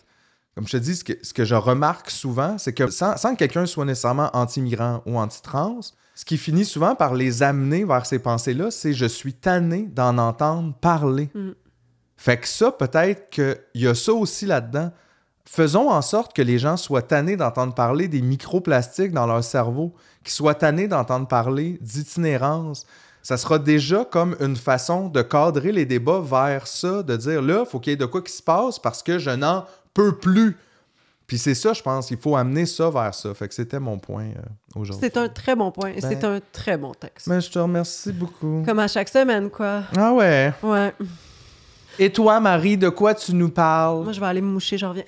comme je te dis, ce que je remarque souvent, c'est que sans que quelqu'un soit nécessairement anti-migrant ou anti-trans, ce qui finit souvent par les amener vers ces pensées-là, c'est « je suis tanné d'en entendre parler ». Fait que ça, peut-être qu'il y a ça aussi là-dedans. Faisons en sorte que les gens soient tannés d'entendre parler des microplastiques dans leur cerveau, qu'ils soient tannés d'entendre parler d'itinérance. Ça sera déjà comme une façon de cadrer les débats vers ça, de dire là, il faut qu'il y ait de quoi qui se passe parce que je n'en peux plus. Puis c'est ça, je pense, il faut amener ça vers ça. Fait que c'était mon point aujourd'hui. C'est un très bon point et c'est un très bon texte. Ben, je te remercie beaucoup. Comme à chaque semaine, quoi. Ah ouais? Ouais. Et toi, Marie, de quoi tu nous parles? Moi, je vais aller me moucher, j'en reviens.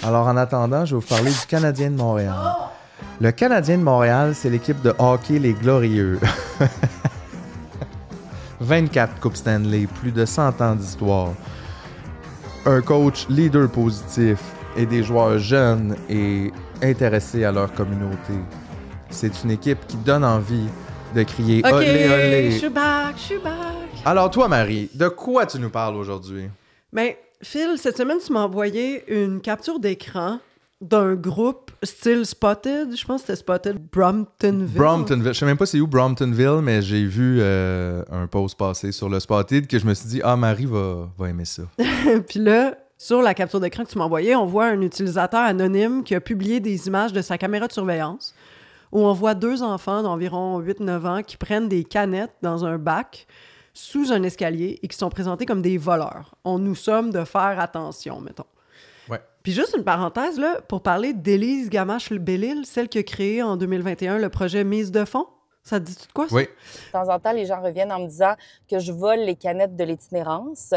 Alors, en attendant, je vais vous parler du Canadien de Montréal. Le Canadien de Montréal, c'est l'équipe de hockey Les Glorieux. 24 Coupes Stanley, plus de 100 ans d'histoire. Un coach leader positif et des joueurs jeunes et intéressés à leur communauté. C'est une équipe qui donne envie de crier « Olé, olé ». Je suis back. Alors toi, Marie, de quoi tu nous parles aujourd'hui? Ben, Phil, cette semaine, tu m'as envoyé une capture d'écran d'un groupe style Spotted. Je pense que c'était Spotted Bromptonville. Je sais même pas c'est où Bromptonville, mais j'ai vu un post passer sur le Spotted que je me suis dit « Ah, Marie va aimer ça. » Puis là, sur la capture d'écran que tu m'as envoyée, on voit un utilisateur anonyme qui a publié des images de sa caméra de surveillance où on voit 2 enfants d'environ 8-9 ans qui prennent des canettes dans un bac sous un escalier et qui sont présentés comme des voleurs. On nous somme de faire attention, mettons. Ouais. Puis juste une parenthèse, là, pour parler d'Élise Gamache-Bellil, celle qui a créé en 2021 le projet Mise de fonds. Ça te dit tout de quoi, ça? Oui. De temps en temps, les gens reviennent en me disant que je vole les canettes de l'itinérance.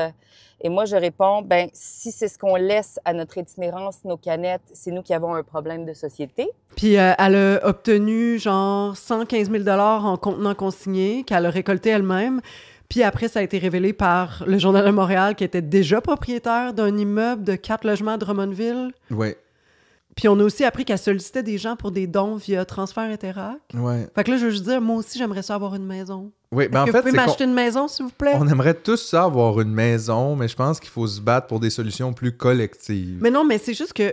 Et moi, je réponds, ben si c'est ce qu'on laisse à notre itinérance, nos canettes, c'est nous qui avons un problème de société. Puis elle a obtenu genre 115 000 $ en contenant consigné qu'elle a récolté elle-même. Puis après, ça a été révélé par le Journal de Montréal qui était déjà propriétaire d'un immeuble de 4 logements à Drummondville. Oui. Puis on a aussi appris qu'elle sollicitait des gens pour des dons via Transfert Interac. Ouais. Fait que là, je veux juste dire, moi aussi, j'aimerais ça avoir une maison. Oui, ben en Est-ce que fait, vous pouvez m'acheter une maison, s'il vous plaît? On aimerait tous ça, avoir une maison, mais je pense qu'il faut se battre pour des solutions plus collectives. Mais non, mais c'est juste que,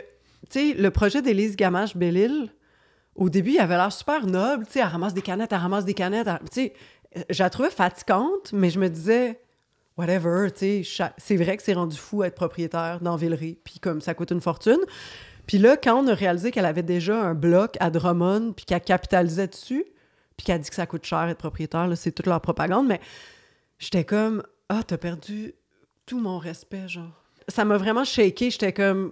tu sais, le projet d'Élise Gamache-Bellil, au début, il avait l'air super noble. Tu sais, elle ramasse des canettes. Tu sais, je la trouvais fatigante, mais je me disais, whatever, tu sais, c'est vrai que c'est rendu fou être propriétaire dans Villeray, puis comme ça coûte une fortune. Puis là, quand on a réalisé qu'elle avait déjà un bloc à Drummond, puis qu'elle capitalisait dessus, puis qu'elle dit que ça coûte cher être propriétaire, là, c'est toute leur propagande, mais j'étais comme, t'as perdu tout mon respect, genre. Ça m'a vraiment shaké, j'étais comme,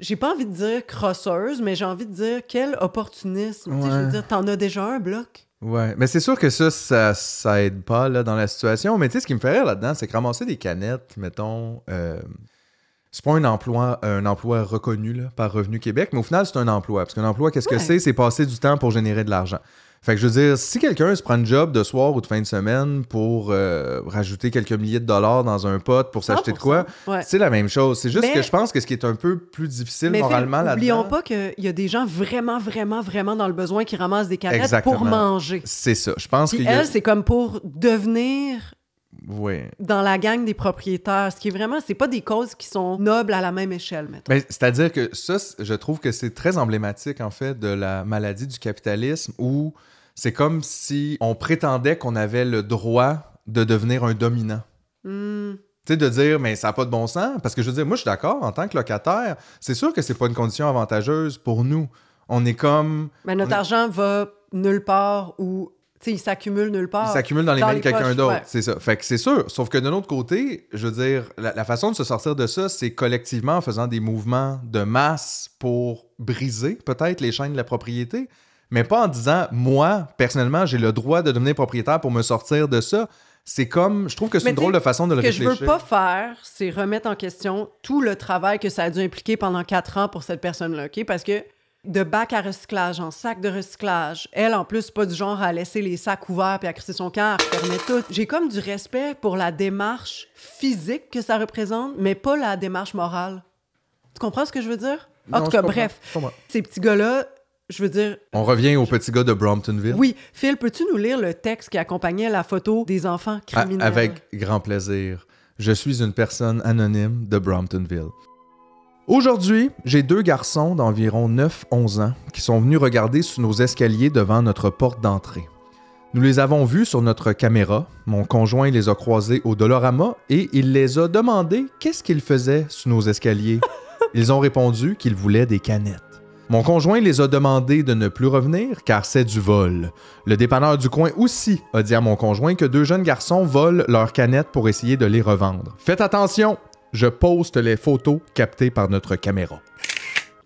j'ai pas envie de dire crosseuse, mais j'ai envie de dire quel opportunisme. Ouais. Je veux dire, t'en as déjà un bloc. Ouais, mais c'est sûr que ça aide pas là, dans la situation. Mais tu sais, ce qui me fait rire là-dedans, c'est que ramasser des canettes, mettons, c'est pas un emploi reconnu là, par Revenu Québec, mais au final, c'est un emploi. Parce qu'un emploi, qu'est-ce que c'est? C'est passer du temps pour générer de l'argent. Fait que je veux dire, si quelqu'un se prend un job de soir ou de fin de semaine pour rajouter quelques milliers de dollars dans un pot pour s'acheter de quoi, c'est la même chose. C'est juste que je pense que ce qui est un peu plus difficile moralement là-dedans... N'oublions pas qu'il y a des gens vraiment, vraiment, vraiment dans le besoin qui ramassent des canettes pour manger. C'est ça. Je pense que elle, c'est comme pour devenir... Oui. Dans la gang des propriétaires, ce qui est vraiment, c'est pas des causes qui sont nobles à la même échelle, mettons. Ben, c'est-à-dire que ça, je trouve que c'est très emblématique, en fait, de la maladie du capitalisme où c'est comme si on prétendait qu'on avait le droit de devenir un dominant. Tu sais, de dire, mais ça n'a pas de bon sens. Parce que je veux dire, moi, je suis d'accord, en tant que locataire, c'est sûr que c'est pas une condition avantageuse pour nous. On est comme... Mais notre argent va nulle part où... Tu sais, il s'accumule nulle part. Il s'accumule dans les mains de quelqu'un d'autre, ouais. C'est ça. Fait que c'est sûr. Sauf que de l'autre côté, je veux dire, la façon de se sortir de ça, c'est collectivement en faisant des mouvements de masse pour briser peut-être les chaînes de la propriété, mais pas en disant, moi, personnellement, j'ai le droit de devenir propriétaire pour me sortir de ça. C'est comme, je trouve que c'est une drôle de façon de le réfléchir. Ce que je veux pas faire, c'est remettre en question tout le travail que ça a dû impliquer pendant 4 ans pour cette personne-là, OK? Parce que de bac à recyclage, en sac de recyclage. Elle, en plus, pas du genre à laisser les sacs ouverts puis à crisser son camp, à refermer tout. J'ai comme du respect pour la démarche physique que ça représente, mais pas la démarche morale. Tu comprends ce que je veux dire? En tout cas, bref, ces petits gars-là, je veux dire... On revient au petit gars de Bromptonville. Oui. Phil, peux-tu nous lire le texte qui accompagnait la photo des enfants criminels? Avec grand plaisir. Je suis une personne anonyme de Bromptonville. Aujourd'hui, j'ai 2 garçons d'environ 9-11 ans qui sont venus regarder sous nos escaliers devant notre porte d'entrée. Nous les avons vus sur notre caméra, mon conjoint les a croisés au Dollarama et il les a demandé qu'est-ce qu'ils faisaient sous nos escaliers. Ils ont répondu qu'ils voulaient des canettes. Mon conjoint les a demandé de ne plus revenir car c'est du vol. Le dépanneur du coin aussi a dit à mon conjoint que 2 jeunes garçons volent leurs canettes pour essayer de les revendre. Faites attention! Je poste les photos captées par notre caméra.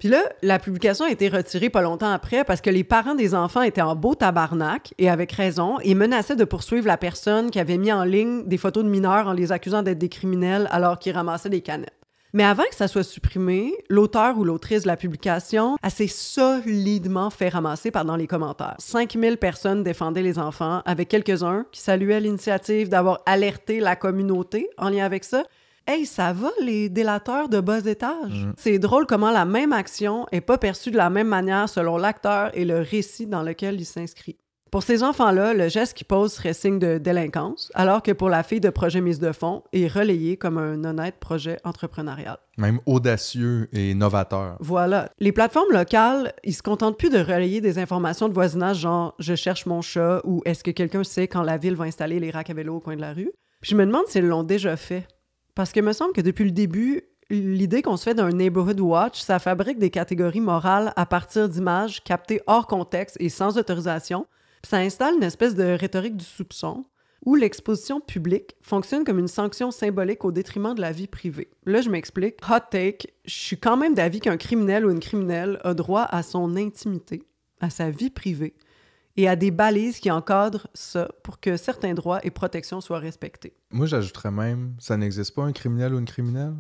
Puis là, la publication a été retirée pas longtemps après parce que les parents des enfants étaient en beau tabarnak, et avec raison, et menaçaient de poursuivre la personne qui avait mis en ligne des photos de mineurs en les accusant d'être des criminels alors qu'ils ramassaient des canettes. Mais avant que ça soit supprimé, l'auteur ou l'autrice de la publication a s'est solidement fait ramasser dans les commentaires. 5000 personnes défendaient les enfants, avec quelques-uns qui saluaient l'initiative d'avoir alerté la communauté en lien avec ça. Hey, ça va, les délateurs de bas étage? C'est drôle comment la même action n'est pas perçue de la même manière selon l'acteur et le récit dans lequel il s'inscrit. Pour ces enfants-là, le geste qu'ils posent serait signe de délinquance, alors que pour la fille de projet mise de fonds, est relayé comme un honnête projet entrepreneurial. Même audacieux et novateur. Voilà. Les plateformes locales, ils se contentent plus de relayer des informations de voisinage genre « je cherche mon chat » ou « est-ce que quelqu'un sait quand la ville va installer les racks à vélo au coin de la rue ?» Puis je me demande s'ils l'ont déjà fait. Parce que me semble que depuis le début, l'idée qu'on se fait d'un neighborhood watch, ça fabrique des catégories morales à partir d'images captées hors contexte et sans autorisation. Puis ça installe une espèce de rhétorique du soupçon où l'exposition publique fonctionne comme une sanction symbolique au détriment de la vie privée. Là, je m'explique. Hot take, je suis quand même d'avis qu'un criminel ou une criminelle a droit à son intimité, à sa vie privée, et à des balises qui encadrent ça pour que certains droits et protections soient respectés. Moi, j'ajouterais même, ça n'existe pas un criminel ou une criminelle?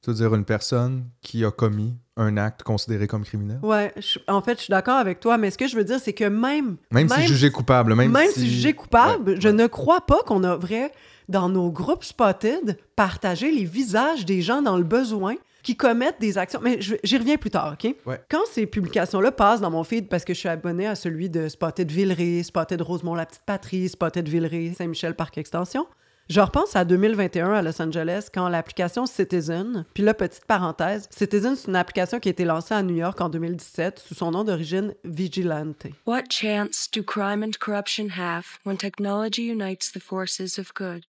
C'est-à-dire une personne qui a commis un acte considéré comme criminel? Ouais, en fait, je suis d'accord avec toi, mais ce que je veux dire, c'est que même si jugé coupable, même si jugé coupable, je ne crois pas qu'on devrait, dans nos groupes Spotted, partager les visages des gens dans le besoin qui commettent des actions. Mais j'y reviens plus tard, OK? Ouais. Quand ces publications-là passent dans mon feed, parce que je suis abonné à celui de Spotted Villeray, Spotted Rosemont-la-Petite-Patrie, Spotted Villeray, Saint-Michel-Parc-Extension, je repense à 2021 à Los Angeles quand l'application Citizen, puis là, petite parenthèse, Citizen, c'est une application qui a été lancée à New York en 2017 sous son nom d'origine Vigilante. What chance do crime and corruption have when technology unites the forces of good?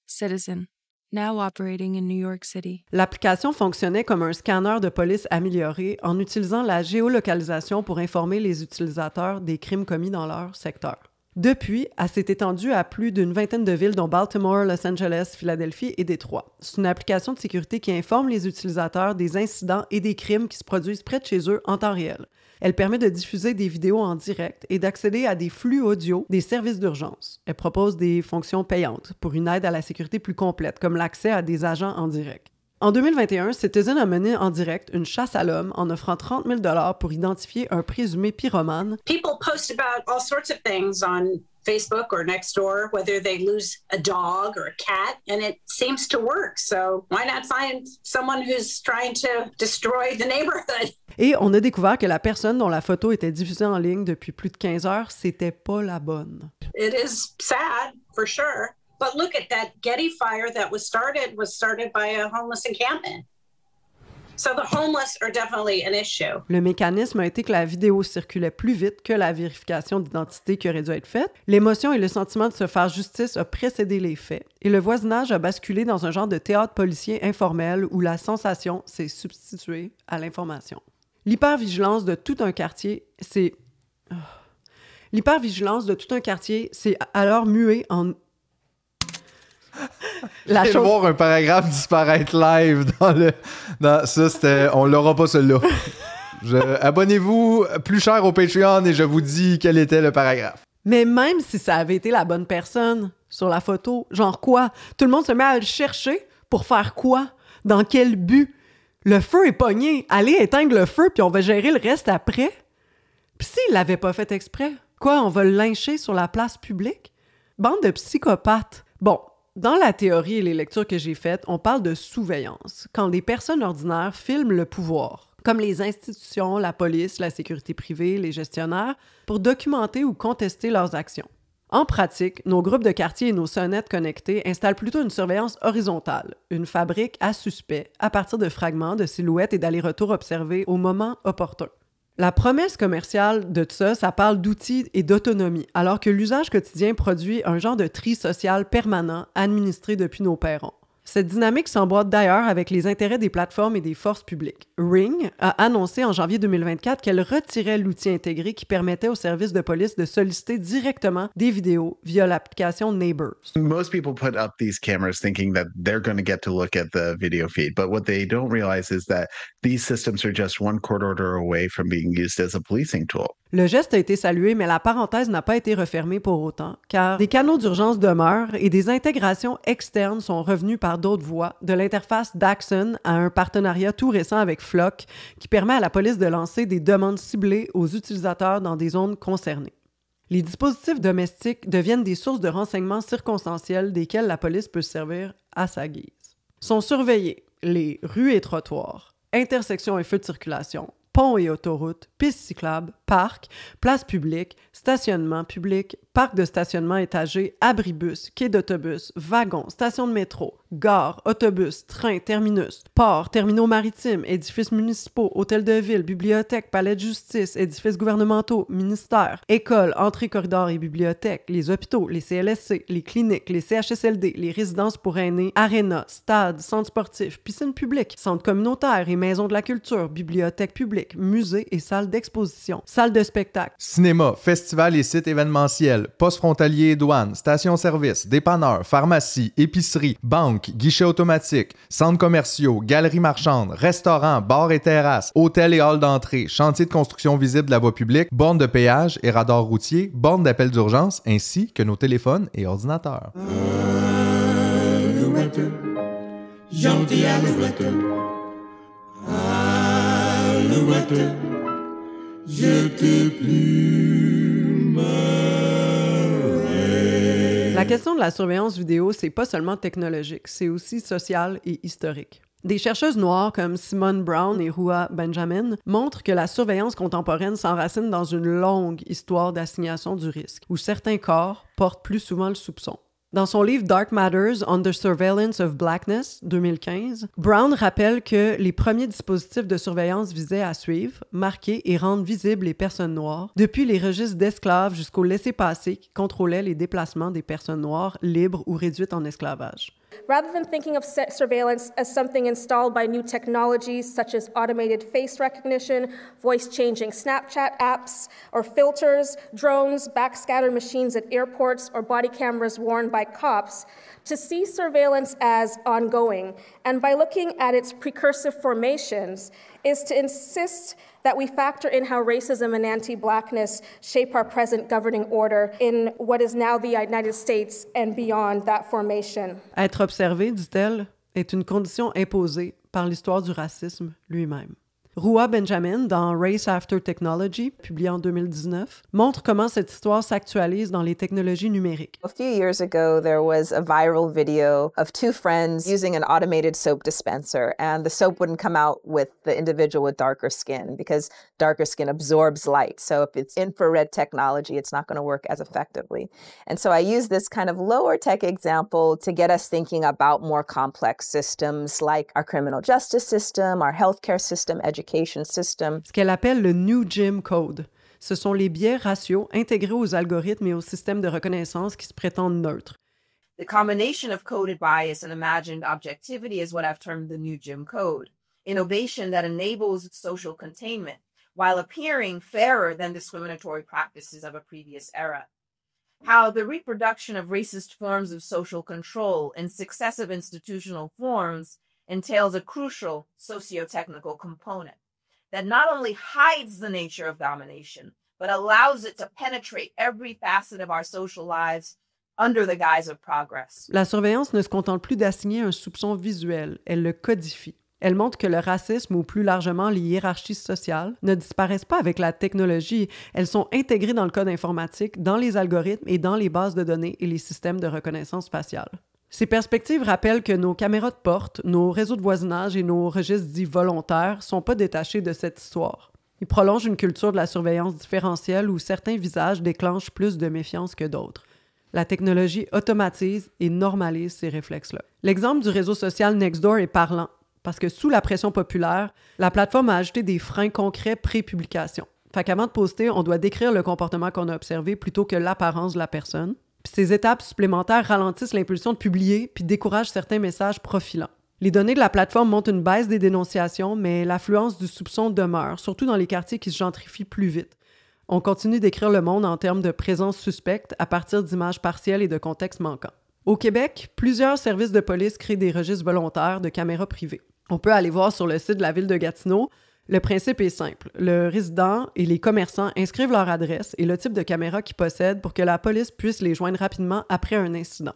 Citizen, now operating in New York City. L'application fonctionnait comme un scanner de police amélioré en utilisant la géolocalisation pour informer les utilisateurs des crimes commis dans leur secteur. Depuis, elle s'est étendue à plus d'une vingtaine de villes dont Baltimore, Los Angeles, Philadelphie et Détroit. C'est une application de sécurité qui informe les utilisateurs des incidents et des crimes qui se produisent près de chez eux en temps réel. Elle permet de diffuser des vidéos en direct et d'accéder à des flux audio des services d'urgence. Elle propose des fonctions payantes pour une aide à la sécurité plus complète, comme l'accès à des agents en direct. En 2021, Citizen a mené en direct une chasse à l'homme en offrant 30 000 $ pour identifier un présumé pyromane. People post about all sorts of things on Facebook or Nextdoor, whether they lose a dog or a cat, and it seems to work. So why not find someone who's trying to destroy the neighborhood? Et on a découvert que la personne dont la photo était diffusée en ligne depuis plus de 15 heures, c'était pas la bonne. It is sad, for sure. But look at that Getty fire that was started by a homeless encampment. So the homeless are definitely an issue. Le mécanisme a été que la vidéo circulait plus vite que la vérification d'identité qui aurait dû être faite. L'émotion et le sentiment de se faire justice a précédé les faits. Et le voisinage a basculé dans un genre de théâtre policier informel où la sensation s'est substituée à l'information. L'hypervigilance de tout un quartier, c'est alors mué en... La chose... voir un paragraphe disparaître live dans ça, c'était... On l'aura pas celui-là. Abonnez-vous plus cher au Patreon et je vous dis quel était le paragraphe. Mais même si ça avait été la bonne personne sur la photo, genre quoi? Tout le monde se met à le chercher pour faire quoi? Dans quel but? Le feu est pogné. Allez éteindre le feu puis on va gérer le reste après. Puis s'il l'avait pas fait exprès, quoi? On va le lyncher sur la place publique? Bande de psychopathes. Bon. Dans la théorie et les lectures que j'ai faites, on parle de surveillance, quand des personnes ordinaires filment le pouvoir, comme les institutions, la police, la sécurité privée, les gestionnaires, pour documenter ou contester leurs actions. En pratique, nos groupes de quartier et nos sonnettes connectées installent plutôt une surveillance horizontale, une fabrique à suspect, à partir de fragments, de silhouettes et d'allers-retours observés au moment opportun. La promesse commerciale de ça parle d'outils et d'autonomie, alors que l'usage quotidien produit un genre de tri social permanent administré depuis nos parents. Cette dynamique s'emboîte d'ailleurs avec les intérêts des plateformes et des forces publiques. Ring a annoncé en janvier 2024 qu'elle retirait l'outil intégré qui permettait aux services de police de solliciter directement des vidéos via l'application Neighbors. Most people put up these cameras thinking that they're going to get to look at the video feed, but what they don't realize is that these systems are just one court order away from being used as a policing tool. Le geste a été salué, mais la parenthèse n'a pas été refermée pour autant, car des canaux d'urgence demeurent et des intégrations externes sont revenues par d'autres voies, de l'interface d'Axon à un partenariat tout récent avec Flock, qui permet à la police de lancer des demandes ciblées aux utilisateurs dans des zones concernées. Les dispositifs domestiques deviennent des sources de renseignements circonstanciels desquels la police peut se servir à sa guise. Sont surveillés les rues et trottoirs, intersections et feux de circulation, ponts et autoroutes, pistes cyclables, parcs, places publiques, stationnements publics, parcs de stationnement étagés, abribus, quais d'autobus, wagons, stations de métro, gares, autobus, trains, terminus, ports, terminaux maritimes, édifices municipaux, hôtels de ville, bibliothèques, palais de justice, édifices gouvernementaux, ministères, écoles, entrées, corridors et bibliothèques, les hôpitaux, les CLSC, les cliniques, les CHSLD, les résidences pour aînés, arénas, stades, centres sportifs, piscines publiques, centres communautaires et maisons de la culture, bibliothèques publiques, musées et salles d'exposition, salles salles de spectacle, cinéma, festivals et sites événementiels, postes frontaliers et douanes, stations-service, dépanneurs, pharmacies, épiceries, banques, guichets automatiques, centres commerciaux, galeries marchandes, restaurants, bars et terrasses, hôtels et halls d'entrée, chantiers de construction visibles de la voie publique, bornes de péage et radars routiers, bornes d'appel d'urgence, ainsi que nos téléphones et ordinateurs. Alouette, gentille alouette, alouette, je te plumerai. La question de la surveillance vidéo, c'est pas seulement technologique, c'est aussi social et historique. Des chercheuses noires comme Simone Brown et Rua Benjamin montrent que la surveillance contemporaine s'enracine dans une longue histoire d'assignation du risque, où certains corps portent plus souvent le soupçon. Dans son livre Dark Matters, Under Surveillance of Blackness, 2015, Brown rappelle que les premiers dispositifs de surveillance visaient à suivre, marquer et rendre visibles les personnes noires, depuis les registres d'esclaves jusqu'au laissez-passer qui contrôlait les déplacements des personnes noires libres ou réduites en esclavage. Rather than thinking of surveillance as something installed by new technologies such as automated face recognition, voice-changing Snapchat apps, or filters, drones, backscatter machines at airports, or body cameras worn by cops, to see surveillance as ongoing, and by looking at its precursive formations, is to insist that we factor in how racism and anti-Blackness shape our present governing order in what is now the United States and beyond that formation. Être observé, dit-elle, est une condition imposée par l'histoire du racisme lui-même. Rua Benjamin, dans Race After Technology, publié en 2019, montre comment cette histoire s'actualise dans les technologies numériques. A few years ago, there was a viral video of two friends using an automated soap dispenser, and the soap wouldn't come out with the individual with darker skin because darker skin absorbs light. So if it's infrared technology, it's not going to work as effectively. And so I use this kind of lower tech example to get us thinking about more complex systems like our criminal justice system, our healthcare system, education system. Ce qu'elle appelle le New Jim Code. Ce sont les biais raciaux intégrés aux algorithmes et aux systèmes de reconnaissance qui se prétendent neutres. The combination of coded bias and imagined objectivity is what I've termed the New Jim Code. Innovation that enables social containment while appearing fairer than discriminatory practices of a previous era. How the reproduction of racist forms of social control in successive institutional forms entails a crucial socio-technical component that not only hides the nature of domination, but allows it to penetrate every facet of our social lives under the guise of progress. La surveillance ne se contente plus d'assigner un soupçon visuel, elle le codifie. Elle montre que le racisme, ou plus largement les hiérarchies sociales, ne disparaissent pas avec la technologie. Elles sont intégrées dans le code informatique, dans les algorithmes et dans les bases de données et les systèmes de reconnaissance faciale. Ces perspectives rappellent que nos caméras de porte, nos réseaux de voisinage et nos registres dits volontaires ne sont pas détachés de cette histoire. Ils prolongent une culture de la surveillance différentielle où certains visages déclenchent plus de méfiance que d'autres. La technologie automatise et normalise ces réflexes-là. L'exemple du réseau social Nextdoor est parlant, parce que sous la pression populaire, la plateforme a ajouté des freins concrets pré-publication. Fait qu'avant de poster, on doit décrire le comportement qu'on a observé plutôt que l'apparence de la personne. Puis ces étapes supplémentaires ralentissent l'impulsion de publier puis découragent certains messages profilants. Les données de la plateforme montrent une baisse des dénonciations, mais l'affluence du soupçon demeure, surtout dans les quartiers qui se gentrifient plus vite. On continue d'écrire le monde en termes de présence suspecte à partir d'images partielles et de contextes manquants. Au Québec, plusieurs services de police créent des registres volontaires de caméras privées. On peut aller voir sur le site de la ville de Gatineau. Le principe est simple. Le résident et les commerçants inscrivent leur adresse et le type de caméra qu'ils possèdent pour que la police puisse les joindre rapidement après un incident.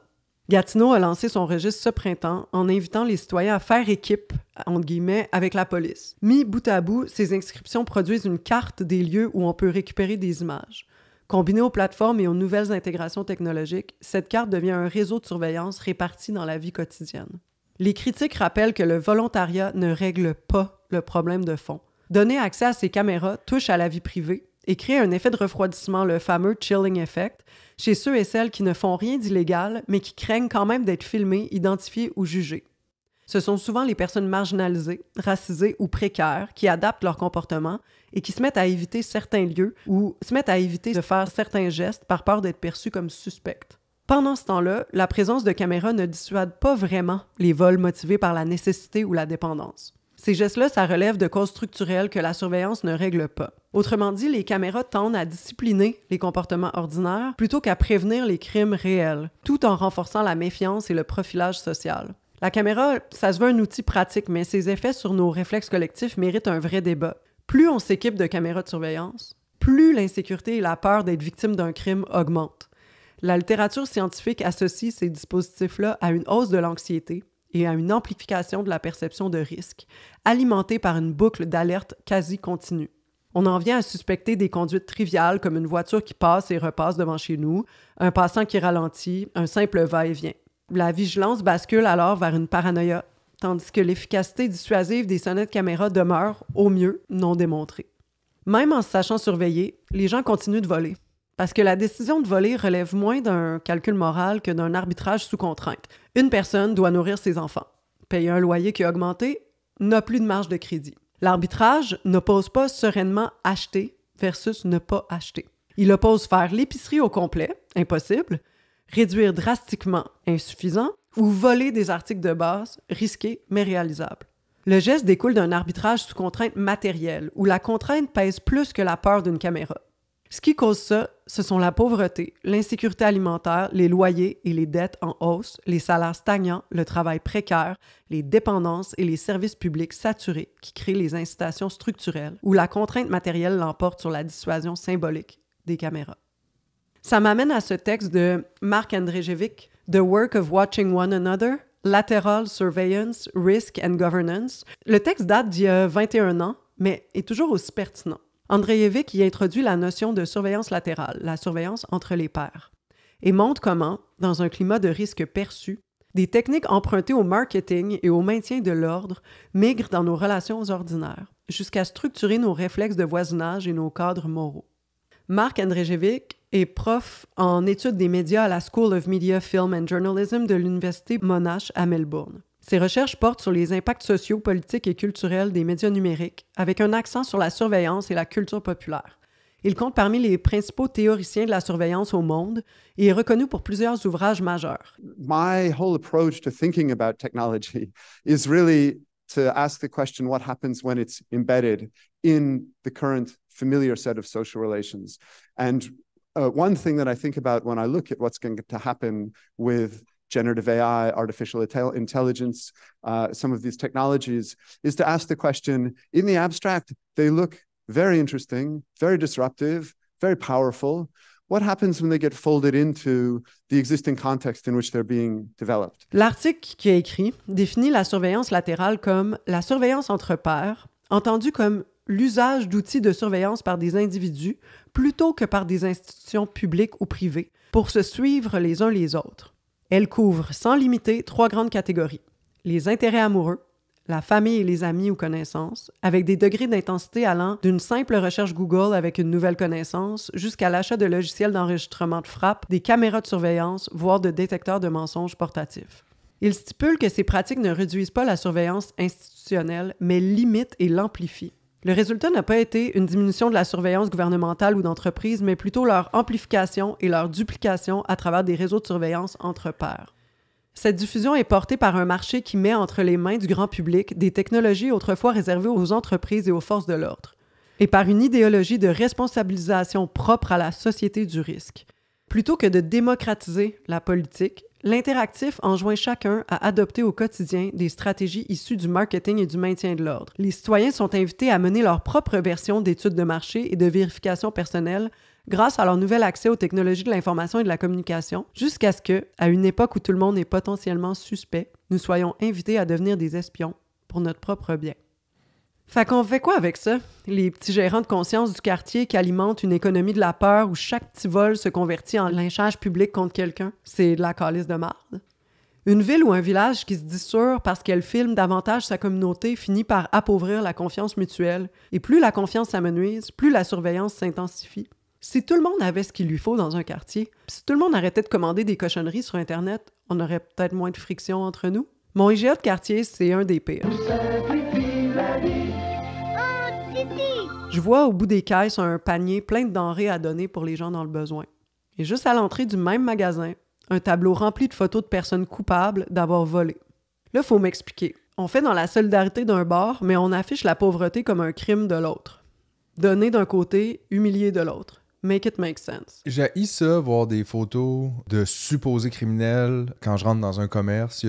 Gatineau a lancé son registre ce printemps en invitant les citoyens à faire équipe, entre guillemets, avec la police. Mis bout à bout, ces inscriptions produisent une carte des lieux où on peut récupérer des images. Combinée aux plateformes et aux nouvelles intégrations technologiques, cette carte devient un réseau de surveillance réparti dans la vie quotidienne. Les critiques rappellent que le volontariat ne règle pas le problème de fond. Donner accès à ces caméras touche à la vie privée et crée un effet de refroidissement, le fameux « chilling effect », chez ceux et celles qui ne font rien d'illégal, mais qui craignent quand même d'être filmés, identifiés ou jugés. Ce sont souvent les personnes marginalisées, racisées ou précaires qui adaptent leur comportement et qui se mettent à éviter certains lieux ou se mettent à éviter de faire certains gestes par peur d'être perçus comme suspects. Pendant ce temps-là, la présence de caméras ne dissuade pas vraiment les vols motivés par la nécessité ou la dépendance. Ces gestes-là, ça relève de causes structurelles que la surveillance ne règle pas. Autrement dit, les caméras tendent à discipliner les comportements ordinaires plutôt qu'à prévenir les crimes réels, tout en renforçant la méfiance et le profilage social. La caméra, ça se veut un outil pratique, mais ses effets sur nos réflexes collectifs méritent un vrai débat. Plus on s'équipe de caméras de surveillance, plus l'insécurité et la peur d'être victime d'un crime augmentent. La littérature scientifique associe ces dispositifs-là à une hausse de l'anxiété et à une amplification de la perception de risque, alimentée par une boucle d'alerte quasi continue. On en vient à suspecter des conduites triviales comme une voiture qui passe et repasse devant chez nous, un passant qui ralentit, un simple va-et-vient. La vigilance bascule alors vers une paranoïa, tandis que l'efficacité dissuasive des sonnettes caméra demeure, au mieux, non démontrée. Même en se sachant surveiller, les gens continuent de voler. Parce que la décision de voler relève moins d'un calcul moral que d'un arbitrage sous contrainte. Une personne doit nourrir ses enfants. Payer un loyer qui a augmenté, n'a plus de marge de crédit. L'arbitrage n'oppose pas sereinement acheter versus ne pas acheter. Il oppose faire l'épicerie au complet, impossible, réduire drastiquement, insuffisant, ou voler des articles de base, risqués mais réalisables. Le geste découle d'un arbitrage sous contrainte matérielle, où la contrainte pèse plus que la peur d'une caméra. Ce qui cause ça, ce sont la pauvreté, l'insécurité alimentaire, les loyers et les dettes en hausse, les salaires stagnants, le travail précaire, les dépendances et les services publics saturés qui créent les incitations structurelles où la contrainte matérielle l'emporte sur la dissuasion symbolique des caméras. Ça m'amène à ce texte de Marc Andrejevic, The Work of Watching One Another, Lateral Surveillance, Risk and Governance. Le texte date d'il y a 21 ans, mais est toujours aussi pertinent. Andrejevic y introduit la notion de surveillance latérale, la surveillance entre les pairs, et montre comment, dans un climat de risque perçu, des techniques empruntées au marketing et au maintien de l'ordre migrent dans nos relations ordinaires, jusqu'à structurer nos réflexes de voisinage et nos cadres moraux. Marc Andrejevic est prof en études des médias à la School of Media, Film and Journalism de l'Université Monash à Melbourne. Ses recherches portent sur les impacts sociaux, politiques et culturels des médias numériques, avec un accent sur la surveillance et la culture populaire. Il compte parmi les principaux théoriciens de la surveillance au monde et est reconnu pour plusieurs ouvrages majeurs. My whole approach to thinking about technology is really to ask the question, what happens when it's embedded in the current familiar set of social relations? And one thing that I think about when I look at what's going to happen with generative AI, artificial intelligence, some of these technologies, is to ask the question, in the abstract, they look very interesting, very disruptive, very powerful. What happens when they get folded into the existing context in which they're being developed? L'article qui est écrit définit la surveillance latérale comme la surveillance entre pairs, entendue comme l'usage d'outils de surveillance par des individus plutôt que par des institutions publiques ou privées pour se suivre les uns les autres. Elle couvre sans limiter 3 grandes catégories. Les intérêts amoureux, la famille et les amis ou connaissances, avec des degrés d'intensité allant d'une simple recherche Google avec une nouvelle connaissance jusqu'à l'achat de logiciels d'enregistrement de frappe, des caméras de surveillance, voire de détecteurs de mensonges portatifs. Il stipule que ces pratiques ne réduisent pas la surveillance institutionnelle, mais limitent et l'amplifient. Le résultat n'a pas été une diminution de la surveillance gouvernementale ou d'entreprise, mais plutôt leur amplification et leur duplication à travers des réseaux de surveillance entre pairs. Cette diffusion est portée par un marché qui met entre les mains du grand public des technologies autrefois réservées aux entreprises et aux forces de l'ordre, et par une idéologie de responsabilisation propre à la société du risque. Plutôt que de démocratiser la politique, l'interactif enjoint chacun à adopter au quotidien des stratégies issues du marketing et du maintien de l'ordre. Les citoyens sont invités à mener leur propre version d'études de marché et de vérification personnelle grâce à leur nouvel accès aux technologies de l'information et de la communication, jusqu'à ce que, à une époque où tout le monde est potentiellement suspect, nous soyons invités à devenir des espions pour notre propre bien. Fait qu'on fait quoi avec ça? Les petits gérants de conscience du quartier qui alimentent une économie de la peur où chaque petit vol se convertit en lynchage public contre quelqu'un? C'est de la calice de marde. Une ville ou un village qui se dit sûr parce qu'elle filme davantage sa communauté finit par appauvrir la confiance mutuelle. Et plus la confiance s'amenuise, plus la surveillance s'intensifie. Si tout le monde avait ce qu'il lui faut dans un quartier, si tout le monde arrêtait de commander des cochonneries sur Internet, on aurait peut-être moins de friction entre nous. Mon IGA de quartier, c'est un des pires. Je vois au bout des caisses un panier plein de denrées à donner pour les gens dans le besoin. Et juste à l'entrée du même magasin, un tableau rempli de photos de personnes coupables d'avoir volé. Là, il faut m'expliquer. On fait dans la solidarité d'un bord, mais on affiche la pauvreté comme un crime de l'autre. Donner d'un côté, humilier de l'autre. Make it make sense. J'haïs ça, voir des photos de supposés criminels quand je rentre dans un commerce.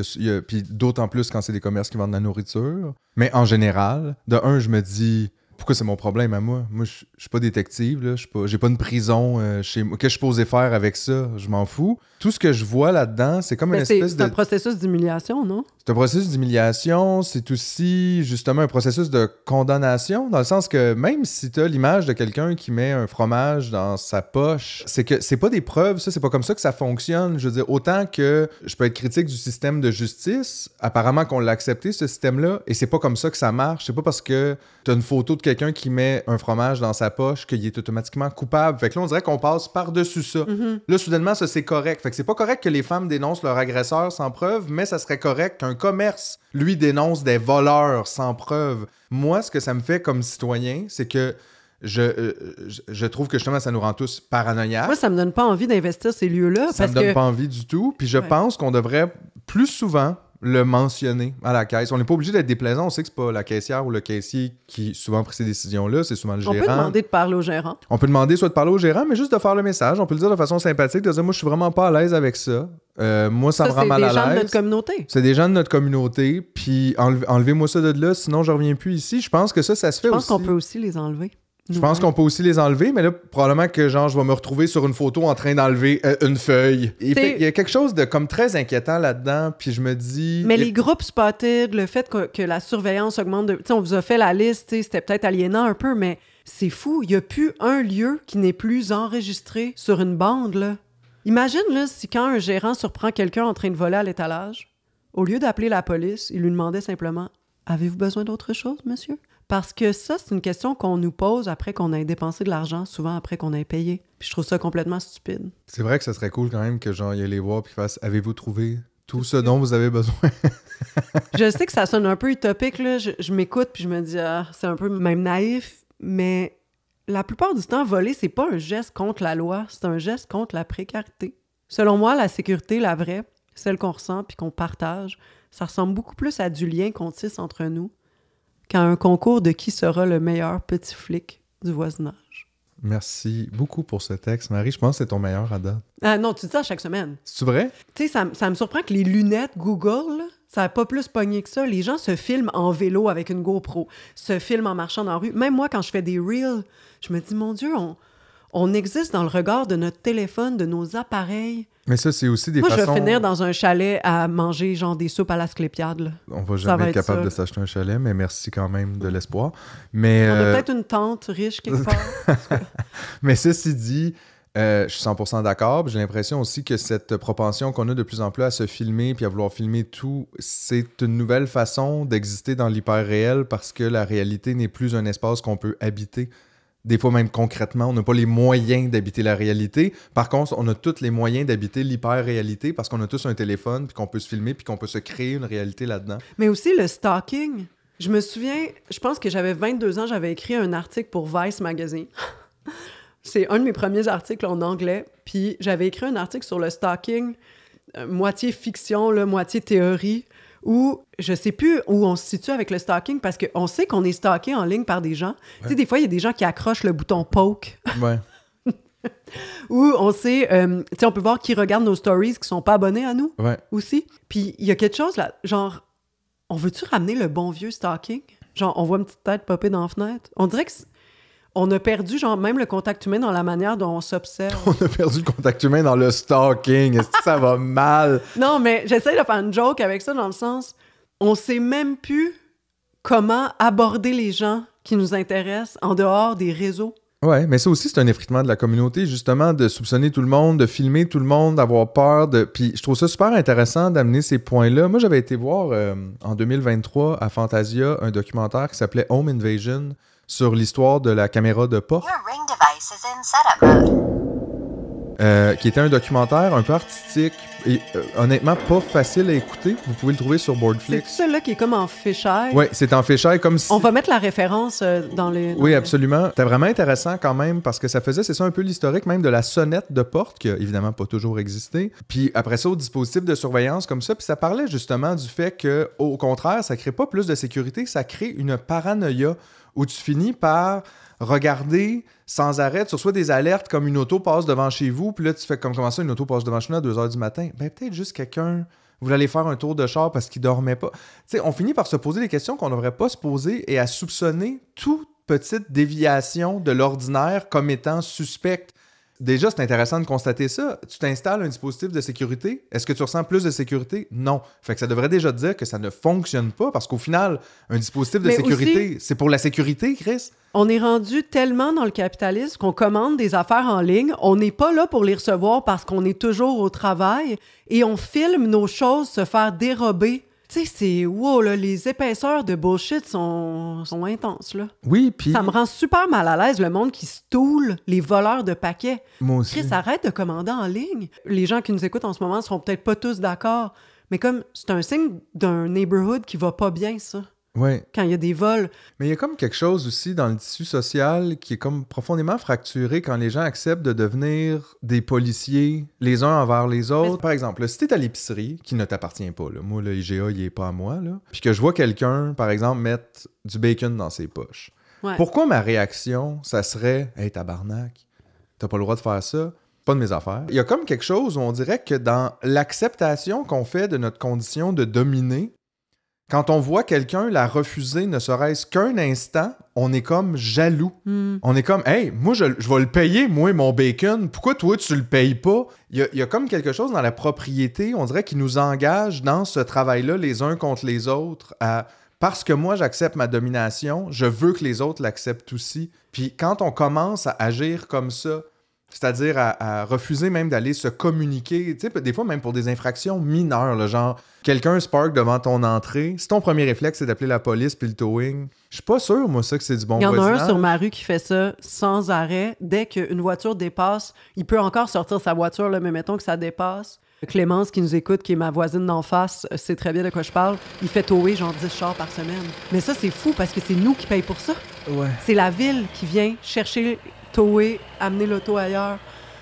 Puis d'autant plus quand c'est des commerces qui vendent de la nourriture. Mais en général, de un, je me dis... Pourquoi c'est mon problème à moi? Moi, je suis pas détective, là. J'ai pas une prison chez moi. Qu'est-ce que je suis supposé faire avec ça? Je m'en fous. Tout ce que je vois là-dedans, c'est comme une espèce de... C'est un processus d'humiliation, non? C'est un processus d'humiliation. C'est aussi, justement, un processus de condamnation, dans le sens que même si tu as l'image de quelqu'un qui met un fromage dans sa poche, c'est que c'est pas des preuves, ça. C'est pas comme ça que ça fonctionne. Je veux dire, autant que je peux être critique du système de justice, apparemment qu'on l'a accepté, ce système-là, et c'est pas comme ça que ça marche. C'est pas parce que tu as une photo de quelqu'un qui met un fromage dans sa poche qu'il est automatiquement coupable. Fait que là, on dirait qu'on passe par-dessus ça. Mm-hmm. Là, soudainement, ça, c'est correct. Fait que c'est pas correct que les femmes dénoncent leur agresseur sans preuve, mais ça serait correct qu'un commerce, lui, dénonce des voleurs sans preuve. Moi, ce que ça me fait comme citoyen, c'est que je trouve que justement, ça nous rend tous paranoïaques. Moi, ça me donne pas envie d'investir ces lieux-là. Ça me donne pas envie du tout. Puis je pense qu'on devrait plus souvent le mentionner à la caisse. On n'est pas obligé d'être déplaisant. On sait que c'est pas la caissière ou le caissier qui souvent pris ces décisions-là. C'est souvent le gérant. On peut demander de parler au gérant. On peut demander soit de parler au gérant, mais juste de faire le message. On peut le dire de façon sympathique, de dire « Moi, je suis vraiment pas à l'aise avec ça. Moi, ça me rend mal à l'aise. » C'est des gens de notre communauté. C'est des gens de notre communauté. Puis enlevez-moi ça de là, sinon je reviens plus ici. Je pense que ça se fait aussi. Je pense qu'on peut aussi les enlever. Je pense qu'on peut aussi les enlever, mais là, probablement que genre, je vais me retrouver sur une photo en train d'enlever une feuille. Il y a quelque chose de comme très inquiétant là-dedans, puis je me dis... Mais les groupes spotted, le fait que la surveillance augmente... Tu sais, on vous a fait la liste, c'était peut-être aliénant un peu, mais c'est fou. Il n'y a plus un lieu qui n'est plus enregistré sur une bande, là. Imagine, là, si quand un gérant surprend quelqu'un en train de voler à l'étalage, au lieu d'appeler la police, il lui demandait simplement « Avez-vous besoin d'autre chose, monsieur? » Parce que ça, c'est une question qu'on nous pose après qu'on ait dépensé de l'argent, souvent après qu'on ait payé. Puis je trouve ça complètement stupide. C'est vrai que ça serait cool quand même que genre, il aille les voir puis fasse « Avez-vous trouvé tout ce dont vous avez besoin? » Je sais que ça sonne un peu utopique, là. Je m'écoute puis je me dis « Ah, c'est un peu même naïf. » Mais la plupart du temps, voler, c'est pas un geste contre la loi, c'est un geste contre la précarité. Selon moi, la sécurité, la vraie, celle qu'on ressent puis qu'on partage, ça ressemble beaucoup plus à du lien qu'on tisse entre nous qu'à un concours de qui sera le meilleur petit flic du voisinage. Merci beaucoup pour ce texte, Marie. Je pense que c'est ton meilleur à date. Ah non, tu dis ça chaque semaine. C'est vrai? Tu sais, ça me surprend que les lunettes Google, là, ça n'a pas plus pogné que ça. Les gens se filment en vélo avec une GoPro, se filment en marchant dans la rue. Même moi, quand je fais des reels, je me dis, mon Dieu, on existe dans le regard de notre téléphone, de nos appareils. Mais ça, c'est aussi des façons... Moi, je vais finir dans un chalet à manger genre des soupes à l'Asclépiade. Là. On va jamais être capable de s'acheter un chalet, mais merci quand même de l'espoir. Mais, on a peut-être une tante riche quelque part. Mais ceci dit, je suis 100% d'accord. J'ai l'impression aussi que cette propension qu'on a de plus en plus à se filmer puis à vouloir filmer tout, c'est une nouvelle façon d'exister dans l'hyper-réel parce que la réalité n'est plus un espace qu'on peut habiter. Des fois même concrètement, on n'a pas les moyens d'habiter la réalité. Par contre, on a tous les moyens d'habiter l'hyper-réalité parce qu'on a tous un téléphone puis qu'on peut se filmer puis qu'on peut se créer une réalité là-dedans. Mais aussi le stalking. Je me souviens, je pense que j'avais 22 ans, j'avais écrit un article pour Vice Magazine. C'est un de mes premiers articles en anglais. Puis j'avais écrit un article sur le stalking, moitié fiction, là, moitié théorie, où je sais plus où on se situe avec le stalking parce qu'on sait qu'on est stalké en ligne par des gens. Ouais. Tu sais, des fois, il y a des gens qui accrochent le bouton poke. Ouais. Où on sait, tu sais, on peut voir qui regarde nos stories qui sont pas abonnés à nous aussi. Puis il y a quelque chose là, genre, on veut-tu ramener le bon vieux stalking? Genre, on voit une petite tête popper dans la fenêtre. On dirait que on a perdu, genre, même le contact humain dans la manière dont on s'observe. On a perdu le contact humain dans le stalking. Est-ce que ça va mal? Non, mais j'essaie de faire une joke avec ça dans le sens, on sait même plus comment aborder les gens qui nous intéressent en dehors des réseaux. Ouais, mais ça aussi, c'est un effritement de la communauté, justement, de soupçonner tout le monde, de filmer tout le monde, d'avoir peur. Puis je trouve ça super intéressant d'amener ces points-là. Moi, j'avais été voir en 2023 à Fantasia un documentaire qui s'appelait Home Invasion sur l'histoire de la caméra de porte. qui était un documentaire un peu artistique et honnêtement pas facile à écouter. Vous pouvez le trouver sur Boardflix. C'est celui-là qui est comme en fisheye. Oui, c'est en fisheye comme si... On va mettre la référence dans les... Oui, absolument. C'était vraiment intéressant quand même parce que ça faisait, c'est ça, un peu l'historique même de la sonnette de porte qui a évidemment pas toujours existé. Puis après ça, au dispositif de surveillance comme ça. Puis ça parlait justement du fait que, au contraire, ça crée pas plus de sécurité, ça crée une paranoïa où tu finis par regarder sans arrêt, tu reçois des alertes comme une auto passe devant chez vous, puis là tu fais comme comment ça, une auto passe devant chez nous à 2h du matin. Ben peut-être juste quelqu'un voulait aller faire un tour de char parce qu'il dormait pas. Tu sais, on finit par se poser des questions qu'on ne devrait pas se poser et à soupçonner toute petite déviation de l'ordinaire comme étant suspecte. Déjà, c'est intéressant de constater ça. Tu t'installes un dispositif de sécurité. Est-ce que tu ressens plus de sécurité? Non. Fait que ça devrait déjà te dire que ça ne fonctionne pas parce qu'au final, un dispositif de sécurité, aussi, c'est pour la sécurité, Chris. On est rendu tellement dans le capitalisme qu'on commande des affaires en ligne. On n'est pas là pour les recevoir parce qu'on est toujours au travail et on filme nos choses se faire dérober. Tu sais, c'est... Wow, là, les épaisseurs de bullshit sont intenses, là. Oui, puis... Ça me rend super mal à l'aise, le monde qui stoule les voleurs de paquets. Moi aussi. Chris, arrête de commander en ligne. Les gens qui nous écoutent en ce moment seront peut-être pas tous d'accord, mais comme c'est un signe d'un neighborhood qui va pas bien, ça. Ouais. Quand il y a des vols. Mais il y a comme quelque chose aussi dans le tissu social qui est comme profondément fracturé quand les gens acceptent de devenir des policiers les uns envers les autres. Par exemple, si t'es à l'épicerie, qui ne t'appartient pas, là, moi, le IGA, il est pas à moi, là, puis que je vois quelqu'un, par exemple, mettre du bacon dans ses poches. Ouais. Pourquoi ma réaction, ça serait « Hey, tabarnak, t'as pas le droit de faire ça ». Pas de mes affaires. Il y a comme quelque chose où on dirait que dans l'acceptation qu'on fait de notre condition de dominer, quand on voit quelqu'un la refuser, ne serait-ce qu'un instant, on est comme jaloux. On est comme, hey, moi, je vais le payer, moi, mon bacon. Pourquoi toi, tu le payes pas? Il y a comme quelque chose dans la propriété, on dirait, qui nous engage dans ce travail-là, les uns contre les autres, parce que moi, j'accepte ma domination, je veux que les autres l'acceptent aussi. Puis quand on commence à agir comme ça, c'est-à-dire à refuser même d'aller se communiquer, tu sais, des fois même pour des infractions mineures, là, genre quelqu'un se parque devant ton entrée, si ton premier réflexe c'est d'appeler la police puis le towing, je suis pas sûr, moi, ça, que c'est du bon voisinage. Il y en a un sur ma rue qui fait ça sans arrêt. Dès qu'une voiture dépasse, il peut encore sortir sa voiture, là, mais mettons que ça dépasse. Clémence qui nous écoute, qui est ma voisine d'en face, sait très bien de quoi je parle. Il fait tower genre 10 chars par semaine. Mais ça, c'est fou parce que c'est nous qui payons pour ça. Ouais. C'est la ville qui vient chercher, tower, amener l'auto ailleurs.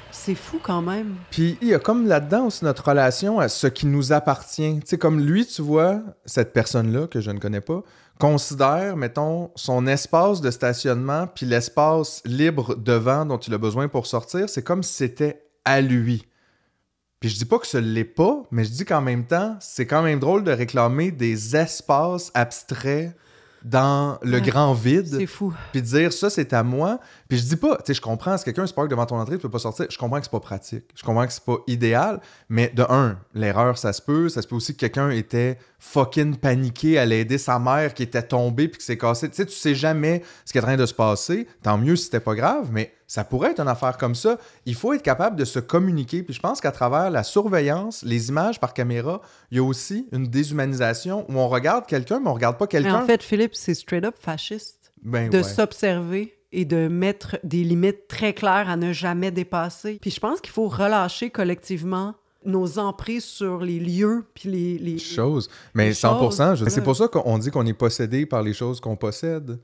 C'est fou quand même. Puis il y a comme là-dedans aussi notre relation à ce qui nous appartient. Tu sais, comme lui, tu vois, cette personne-là, que je ne connais pas, considère, mettons, son espace de stationnement puis l'espace libre devant dont il a besoin pour sortir, c'est comme si c'était à lui. Puis je dis pas que ce l'est pas, mais je dis qu'en même temps, c'est quand même drôle de réclamer des espaces abstraits dans le grand vide. C'est fou. Puis de dire, ça, c'est à moi. Puis je dis pas, tu sais, je comprends, si quelqu'un se parque devant ton entrée, tu peux pas sortir, je comprends que c'est pas pratique. Je comprends que c'est pas idéal, mais de un, l'erreur, ça se peut. Ça se peut aussi que quelqu'un était fucking paniqué à l'aider sa mère qui était tombée puis qui s'est cassée. Tu sais, tu sais jamais ce qui est en train de se passer. Tant mieux si c'était pas grave, mais ça pourrait être une affaire comme ça. Il faut être capable de se communiquer. Puis je pense qu'à travers la surveillance, les images par caméra, il y a aussi une déshumanisation où on regarde quelqu'un, mais on regarde pas quelqu'un. Mais en fait, Philippe, c'est straight up fasciste de s'observer et de mettre des limites très claires à ne jamais dépasser. Puis je pense qu'il faut relâcher collectivement nos emprises sur les lieux puis les choses. Mais 100%, c'est pour ça qu'on dit qu'on est possédé par les choses qu'on possède.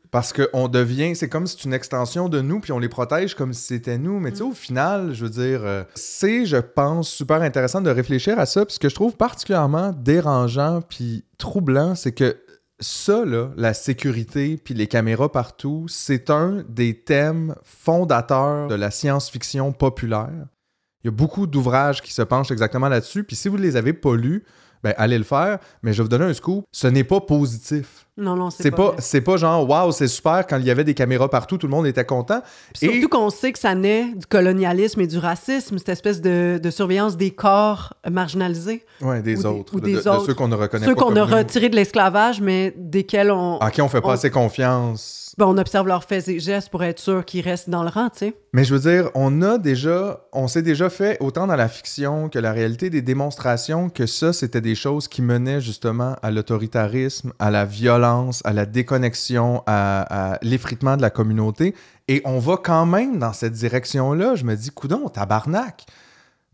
Parce qu'on devient, c'est comme si c'est une extension de nous, puis on les protège comme si c'était nous. Mais tu sais, au final, je veux dire, c'est, je pense, super intéressant de réfléchir à ça. Puis ce que je trouve particulièrement dérangeant puis troublant, c'est que ça, là, la sécurité puis les caméras partout, c'est un des thèmes fondateurs de la science-fiction populaire. Il y a beaucoup d'ouvrages qui se penchent exactement là-dessus. Puis si vous ne les avez pas lus, ben allez le faire. Mais je vais vous donner un scoop. Ce n'est pas positif. Non, c'est pas genre, waouh, c'est super, quand il y avait des caméras partout, tout le monde était content. Puis surtout qu'on sait que ça naît du colonialisme et du racisme, cette espèce de surveillance des corps marginalisés. Oui, des autres. De ceux qu'on ne reconnaît pas. Ceux qu'on a comme retirés de l'esclavage, mais desquels on... À qui on fait pas assez confiance. Ben, on observe leurs faits et gestes pour être sûr qu'ils restent dans le rang, tu sais. Mais je veux dire, on s'est déjà fait, autant dans la fiction que la réalité, des démonstrations que ça, c'était des choses qui menaient justement à l'autoritarisme, à la violence, violence, à la déconnexion, à l'effritement de la communauté. Et on va quand même dans cette direction-là. Je me dis, coudonc, tabarnak!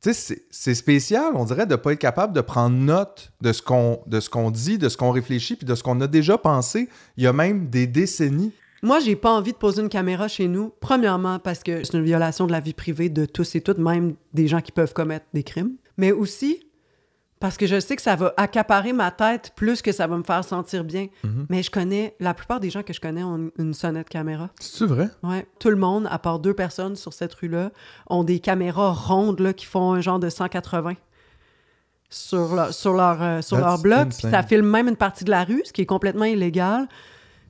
Tu sais, c'est spécial, on dirait, de ne pas être capable de prendre note de ce qu'on dit, de ce qu'on réfléchit, puis de ce qu'on a déjà pensé il y a même des décennies. Moi, j'ai pas envie de poser une caméra chez nous, premièrement parce que c'est une violation de la vie privée de tous et toutes, même des gens qui peuvent commettre des crimes, mais aussi parce que je sais que ça va accaparer ma tête plus que ça va me faire sentir bien. Mais la plupart des gens que je connais ont une sonnette caméra. C'est vrai? Ouais. Tout le monde, à part 2 personnes sur cette rue-là, ont des caméras rondes là, qui font un genre de 180 sur leur bloc. Puis ça filme même une partie de la rue, ce qui est complètement illégal.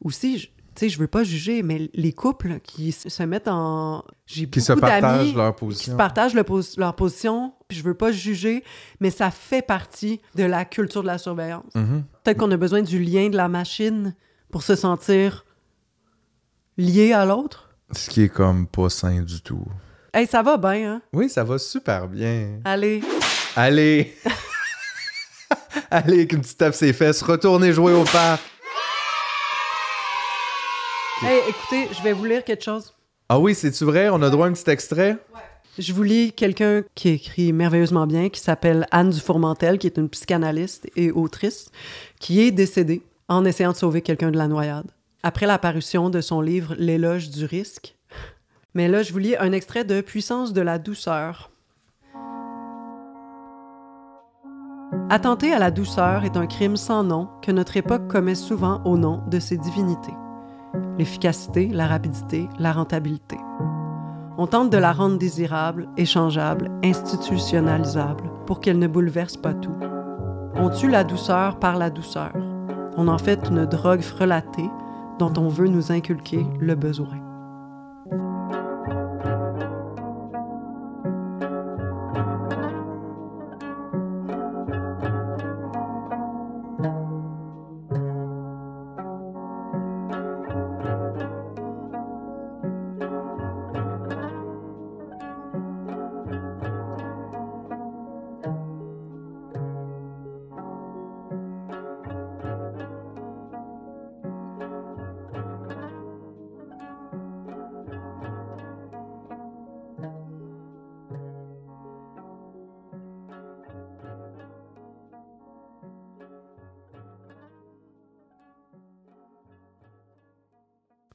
Aussi, tu sais, je veux pas juger, mais les couples qui se mettent en... J'ai beaucoup d'amis qui se partagent leur position, puis je veux pas juger, mais ça fait partie de la culture de la surveillance. Peut-être qu'on a besoin du lien de la machine pour se sentir lié à l'autre. Ce qui est comme pas sain du tout. Hey, ça va bien, hein? Oui, ça va super bien. Allez! Allez, qu'une petite tape ses fesses, retournez jouer au parc. Hey, écoutez, je vais vous lire quelque chose. Ah oui, c'est-tu vrai? On a droit à un petit extrait? Ouais. Je vous lis quelqu'un qui écrit merveilleusement bien, qui s'appelle Anne Dufourmentel, qui est une psychanalyste et autrice, qui est décédée en essayant de sauver quelqu'un de la noyade, après la parution de son livre « L'éloge du risque ». Mais là, je vous lis un extrait de « Puissance de la douceur ». Attenter à la douceur est un crime sans nom que notre époque commet souvent au nom de ses divinités. L'efficacité, la rapidité, la rentabilité. On tente de la rendre désirable, échangeable, institutionnalisable, pour qu'elle ne bouleverse pas tout. On tue la douceur par la douceur. On en fait une drogue frelatée dont on veut nous inculquer le besoin.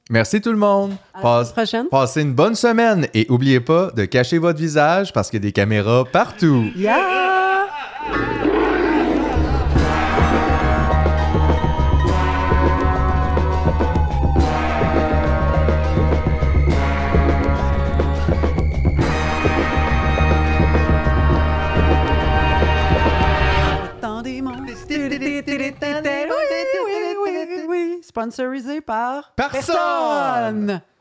Merci tout le monde. À la prochaine. Passez une bonne semaine et n'oubliez pas de cacher votre visage parce qu'il y a des caméras partout. Yeah! Sponsorisé par personne!